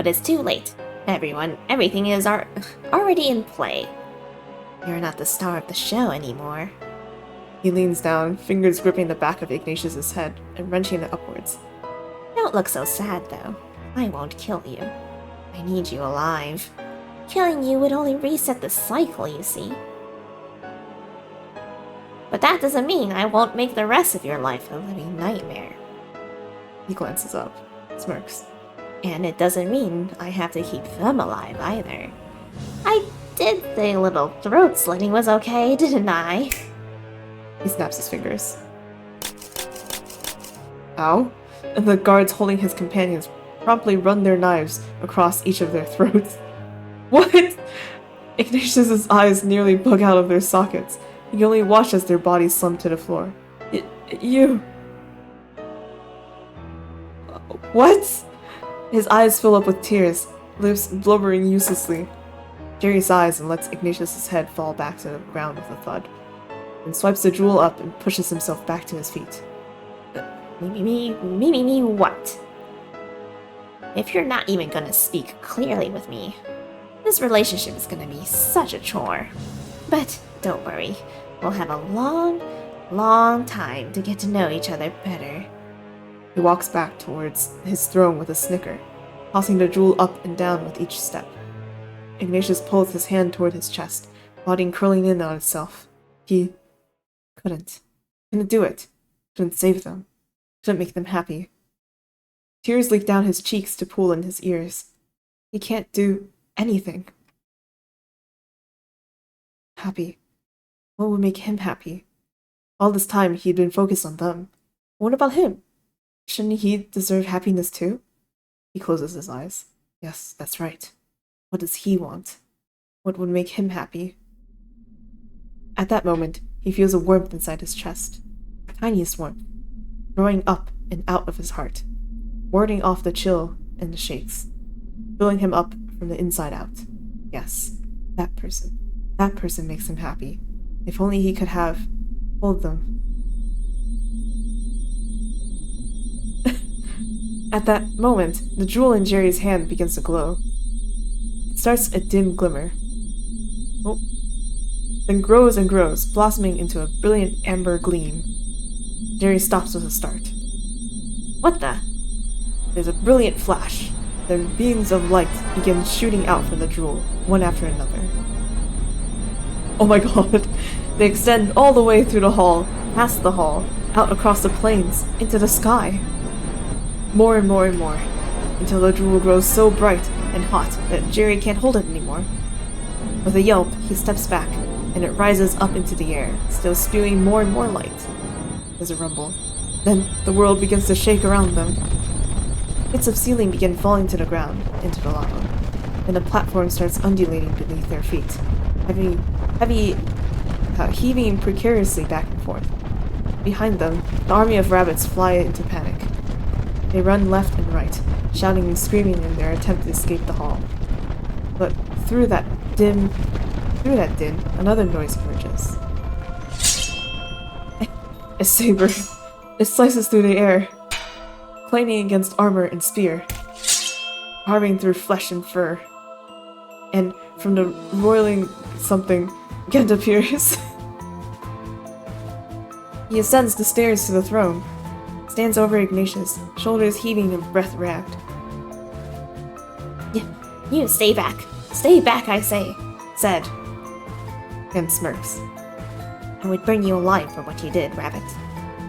it's too late. Everything is already in play. You're not the star of the show anymore. He leans down, fingers gripping the back of Ignatius's head and wrenching it upwards. Don't look so sad, though. I won't kill you. I need you alive. Killing you would only reset the cycle, you see. But that doesn't mean I won't make the rest of your life a living nightmare. He glances up, smirks. And it doesn't mean I have to keep them alive either. I did say little throat slitting was okay, didn't I? He snaps his fingers. Ow? And the guards holding his companions promptly run their knives across each of their throats. What? Ignatius's eyes nearly bug out of their sockets. He only watched as their bodies slumped to the floor. You... What? His eyes fill up with tears, lips blubbering uselessly. Jerry sighs and lets Ignatius's head fall back to the ground with a thud, then swipes the jewel up and pushes himself back to his feet. Me, what? If you're not even gonna speak clearly with me, this relationship is gonna be such a chore. But don't worry, we'll have a long time to get to know each other better. He walks back towards his throne with a snicker, tossing the jewel up and down with each step. Ignatius pulls his hand toward his chest, body curling in on itself. He couldn't do it. Couldn't save them. Couldn't make them happy. Tears leak down his cheeks to pool in his ears. He can't do anything. Happy. What would make him happy? All this time he'd been focused on them. What about him? Shouldn't he deserve happiness too? He closes his eyes. Yes, that's right. What does he want? What would make him happy? At that moment, he feels a warmth inside his chest. The tiniest warmth. Growing up and out of his heart. Warding off the chill and the shakes. Filling him up from the inside out. Yes, that person. That person makes him happy. If only he could hold them. At that moment, the jewel in Jerry's hand begins to glow. It starts a dim glimmer. Oh. Then grows and grows, blossoming into a brilliant amber gleam. Jerry stops with a start. What the? There's a brilliant flash. Then beams of light begin shooting out from the jewel, one after another. Oh my god. They extend all the way through the hall, past the hall, out across the plains, into the sky. More and more and more, until the jewel grows so bright and hot that Jerry can't hold it anymore. With a yelp, he steps back, and it rises up into the air, still spewing more and more light. There's a rumble. Then the world begins to shake around them. Bits of ceiling begin falling to the ground, into the lava, and the platform starts undulating beneath their feet, heaving precariously back and forth. Behind them, the army of rabbits fly into panic. They run left and right, shouting and screaming in their attempt to escape the hall. But through that din, another noise emerges. A saber. It slices through the air, clanging against armor and spear, carving through flesh and fur. And from the roiling something, Gent appears. He ascends the stairs to the throne, stands over Ignatius, shoulders heaving and breath ragged. You stay back. Stay back, I say, said. And smirks. I would burn you alive for what you did, Rabbit.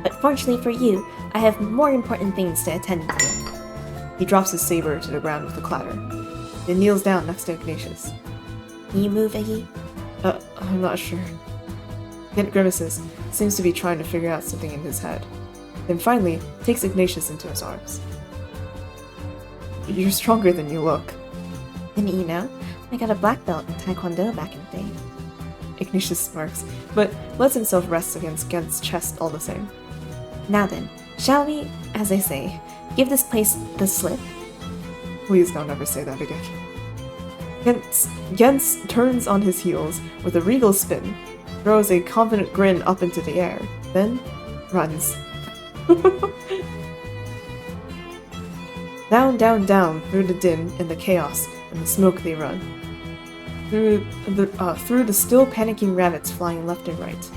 But fortunately for you, I have more important things to attend to. He drops his saber to the ground with a clatter, then kneels down next to Ignatius. Can you move, Iggy? I'm not sure. Gent grimaces, seems to be trying to figure out something in his head. Then finally, takes Ignatius into his arms. You're stronger than you look. And you know, I got a black belt in Taekwondo back in the day. Ignatius smirks, but lets himself rest against Gent's chest all the same. Now then, shall we, as they say, give this place the slip? Please don't ever say that again. Gens turns on his heels with a regal spin, throws a confident grin up into the air, then runs. Down, down, down through the din and the chaos and the smoke they run. Through the still panicking rabbits flying left and right.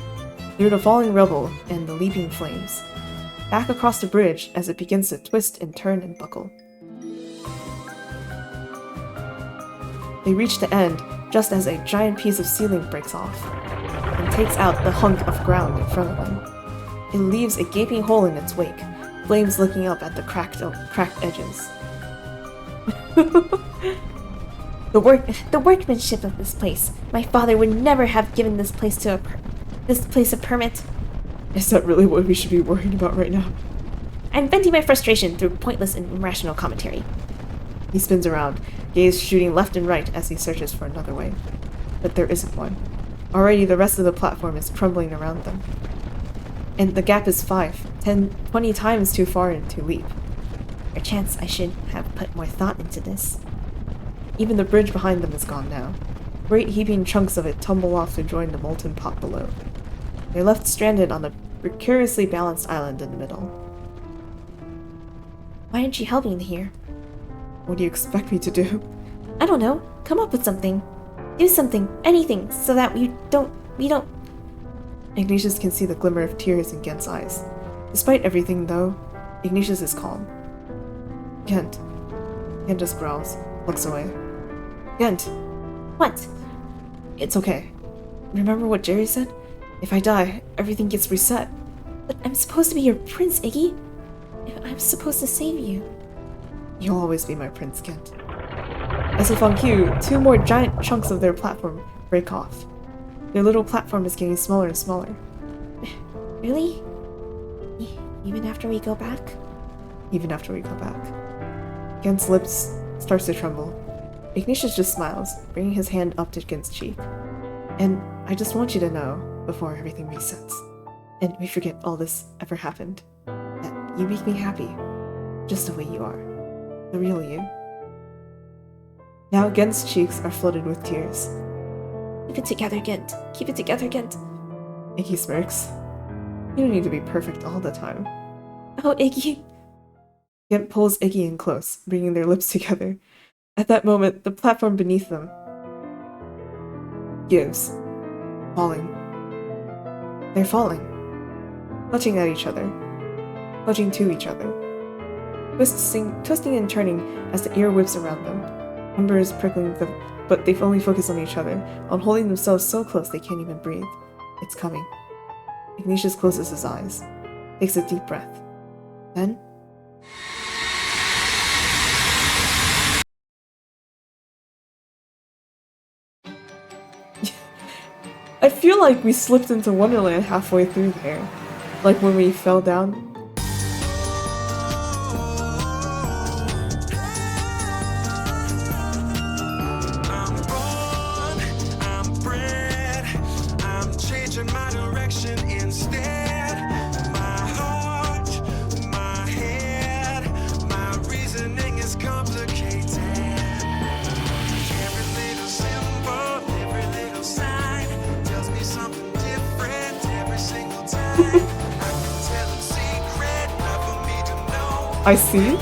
Through the falling rubble and the leaping flames. Back across the bridge as it begins to twist and turn and buckle. They reach the end just as a giant piece of ceiling breaks off and takes out the hunk of ground in front of them. It leaves a gaping hole in its wake, flames licking up at the cracked edges. The workmanship of this place. My father would never have given this place a permit. Is that really what we should be worried about right now? I'm venting my frustration through pointless and irrational commentary. He spins around, gaze shooting left and right as he searches for another way. But there isn't one. Already the rest of the platform is crumbling around them. And the gap is 5, 10, 20 times too far to leap. Perchance I should have put more thought into this. Even the bridge behind them is gone now. Great heaping chunks of it tumble off to join the molten pot below. They're left stranded on a precariously balanced island in the middle. Why aren't you helping here? What do you expect me to do? I don't know. Come up with something. Do something. Anything. So that we don't... Ignatius can see the glimmer of tears in Gent's eyes. Despite everything, though, Ignatius is calm. Gent. Gent just growls, looks away. Gent! What? It's okay. Remember what Jerry said? If I die, everything gets reset. But I'm supposed to be your prince, Iggy. I'm supposed to save you. You'll always be my prince, Gent. As if on cue, 2 more giant chunks of their platform break off. Their little platform is getting smaller and smaller. Really? Even after we go back? Even after we go back. Gent's lips starts to tremble. Ignatius just smiles, bringing his hand up to Gent's cheek. And I just want you to know, before everything resets, and we forget all this ever happened, that you make me happy, just the way you are. The real you. Now Gent's cheeks are flooded with tears. Keep it together, Gent. Keep it together, Gent. Iggy smirks. You don't need to be perfect all the time. Oh, Iggy. Gent pulls Iggy in close, bringing their lips together. At that moment, the platform beneath them gives. Falling. They're falling. Clutching at each other. Clutching to each other. Twisting and turning as the air whips around them. Ember is prickling them, but they've only focused on each other, on holding themselves so close they can't even breathe. It's coming. Ignatius closes his eyes, takes a deep breath. Then... I feel like we slipped into Wonderland halfway through there. Like when we fell down. I see.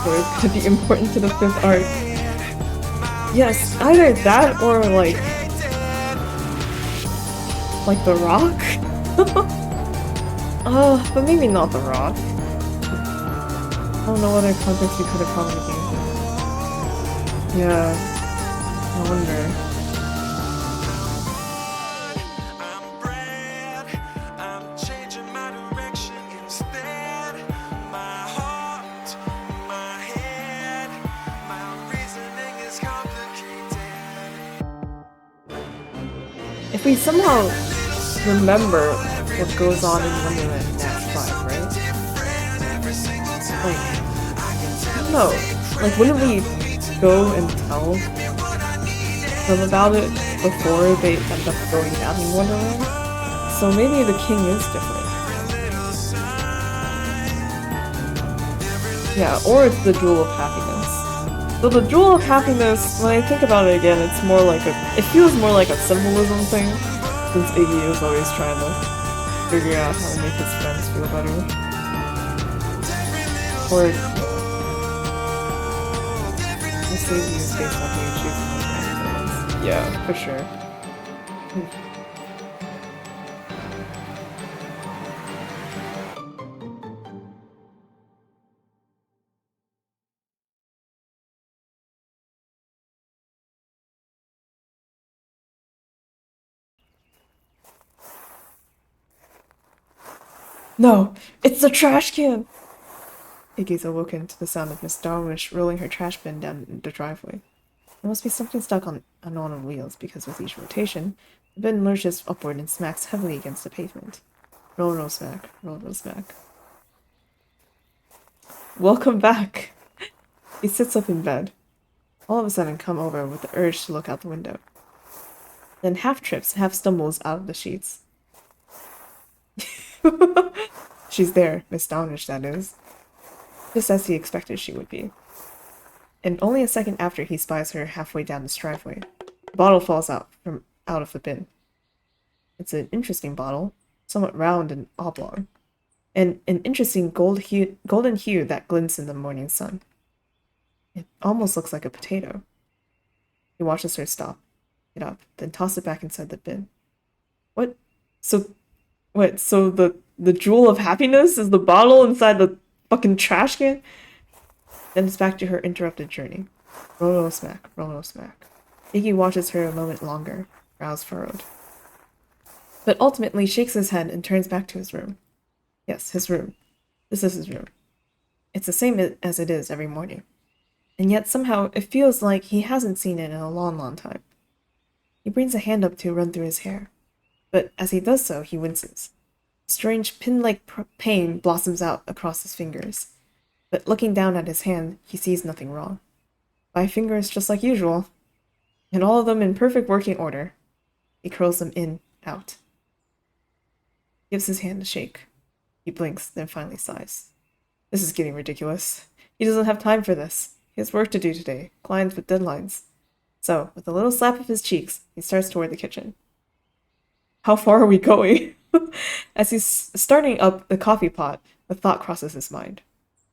Word could be important to the 5th arc. Yes, either that or like The Rock? But maybe not The Rock. I don't know what other context you could have probably given. Yeah. I wonder. If we somehow remember what goes on in Wonderland in Act 5, right? Like, I don't know. Like, wouldn't we go and tell them about it before they end up going down in Wonderland? So maybe the king is different. Yeah, or it's the Jewel of Happiness. So the Jewel of Happiness, when I think about it again, it's more like it feels more like a symbolism thing, since Iggy is always trying to figure out how to make his friends feel better. Or the saving is based on who you choose from your friends. Yeah, for sure. No, it's the trash can! Iggy's awoken to the sound of Miss Darwish rolling her trash bin down the driveway. There must be something stuck on one of the wheels, because with each rotation, the bin lurches upward and smacks heavily against the pavement. Roll, roll, smack. Roll, roll, smack. Welcome back! He sits up in bed, all of a sudden come over with the urge to look out the window. then half trips, half stumbles out of the sheets. She's there, astonished that is, just as he expected she would be. And only a second after he spies her halfway down the driveway. The bottle falls out of the bin. It's an interesting bottle, somewhat round and oblong, and an interesting golden hue that glints in the morning sun. It almost looks like a potato. He watches her stop, get up, then toss it back inside the bin. What? So, what? So the jewel of happiness is the bottle inside the fucking trash can? Then it's back to her interrupted journey. Roll smack, roll smack. Iggy watches her a moment longer, brows furrowed. But ultimately shakes his head and turns back to his room. Yes, his room. This is his room. It's the same as it is every morning. And yet somehow it feels like he hasn't seen it in a long, long time. He brings a hand up to run through his hair. But as he does so, he winces. A strange pin-like pain blossoms out across his fingers. But looking down at his hand, he sees nothing wrong. 5 fingers just like usual. And all of them in perfect working order. He curls them in, out. Gives his hand a shake. He blinks, then finally sighs. This is getting ridiculous. He doesn't have time for this. He has work to do today, clients with deadlines. So, with a little slap of his cheeks, he starts toward the kitchen. How far are we going? As he's starting up the coffee pot, a thought crosses his mind.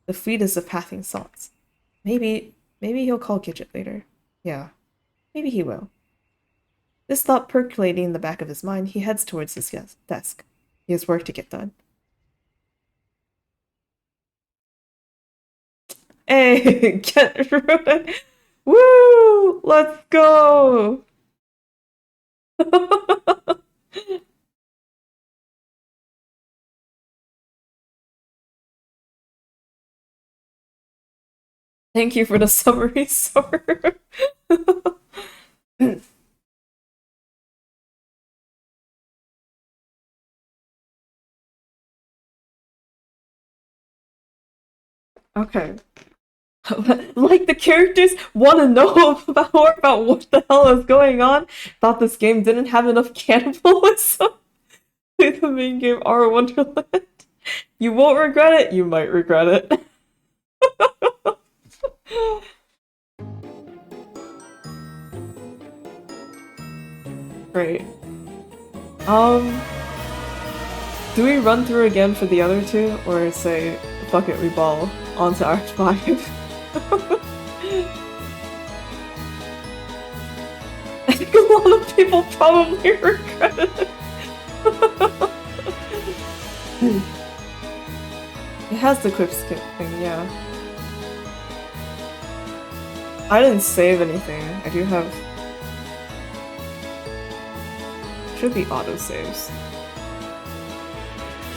The fleetest of passing thoughts. Maybe he'll call Gidget later. Yeah, maybe he will. This thought percolating in the back of his mind, he heads towards his desk. He has work to get done. Hey, get ruined. Woo! Let's go! Thank you for the summary, Sword. Okay. Like the characters want to know more about what the hell is going on. Thought this game didn't have enough cannibalism. Play the main game our Wonderland. You won't regret it. You might regret it. Great. Do we run through again for the other two, or say, fuck it, we ball onto Act 5? I think a lot of people probably regret it. It has the quick skip thing, yeah. I didn't save anything. I do have... Should be autosaves.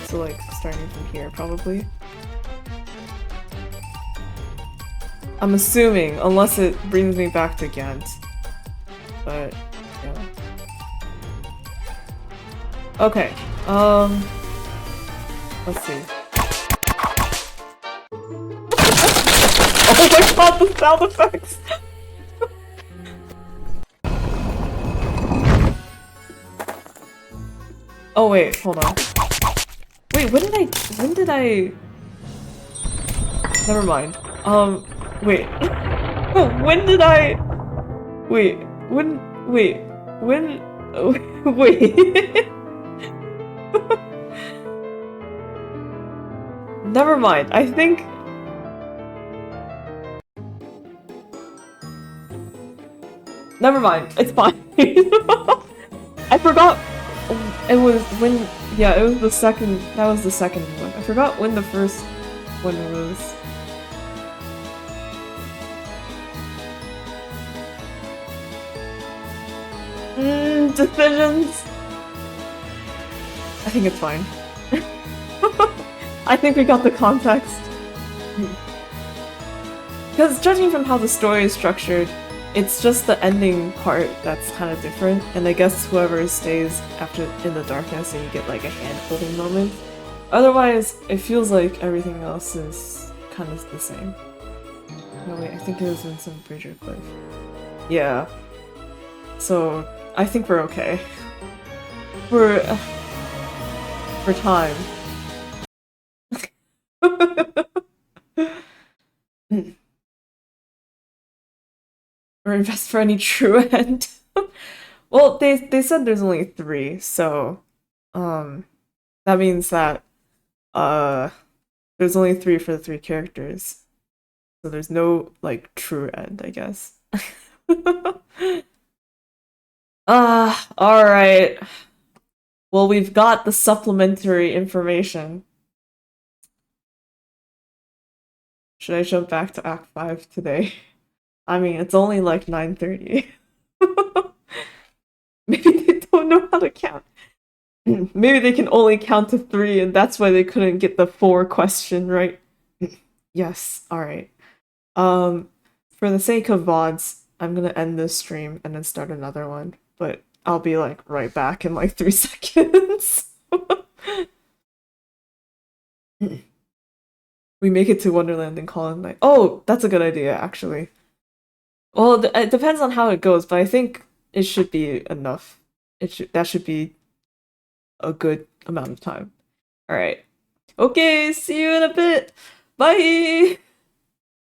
So like, starting from here, probably. I'm assuming, unless it brings me back to Ghent. But, yeah. Okay, let's see. Oh my god, the sound effects! Oh wait, hold on. Wait, when did I... Never mind. Wait. When did I... Wait, when... Wait. Never mind, I think... Never mind, it's fine. I forgot... It was when... Yeah, it was the second... That was the second one. I forgot when the first one was. Decisions? I think it's fine. I think we got the context. Because judging from how the story is structured, it's just the ending part that's kind of different, and I guess whoever stays after in the darkness and you get like a hand-holding moment. Otherwise, it feels like everything else is kind of the same. No wait, I think it was in some Bridger cliff. Yeah. So, I think we're okay. For time. Or invest for any true end. Well, they said there's only three, so um that means that uh there's only three for the three characters. So there's no like true end, I guess. All right. Well, we've got the supplementary information. Should I jump back to Act 5 today? I mean, it's only like 9:30. Maybe they don't know how to count. Maybe they can only count to three, and that's why they couldn't get the four question right. Yes, alright. Um, for the sake of VODs, I'm gonna end this stream and then start another one, but I'll be like right back in like 3 seconds. We make it to Wonderland and call it night. Oh, that's a good idea, actually. Well, it depends on how it goes, but I think it should be enough. That should be a good amount of time. All right. Okay, see you in a bit. Bye.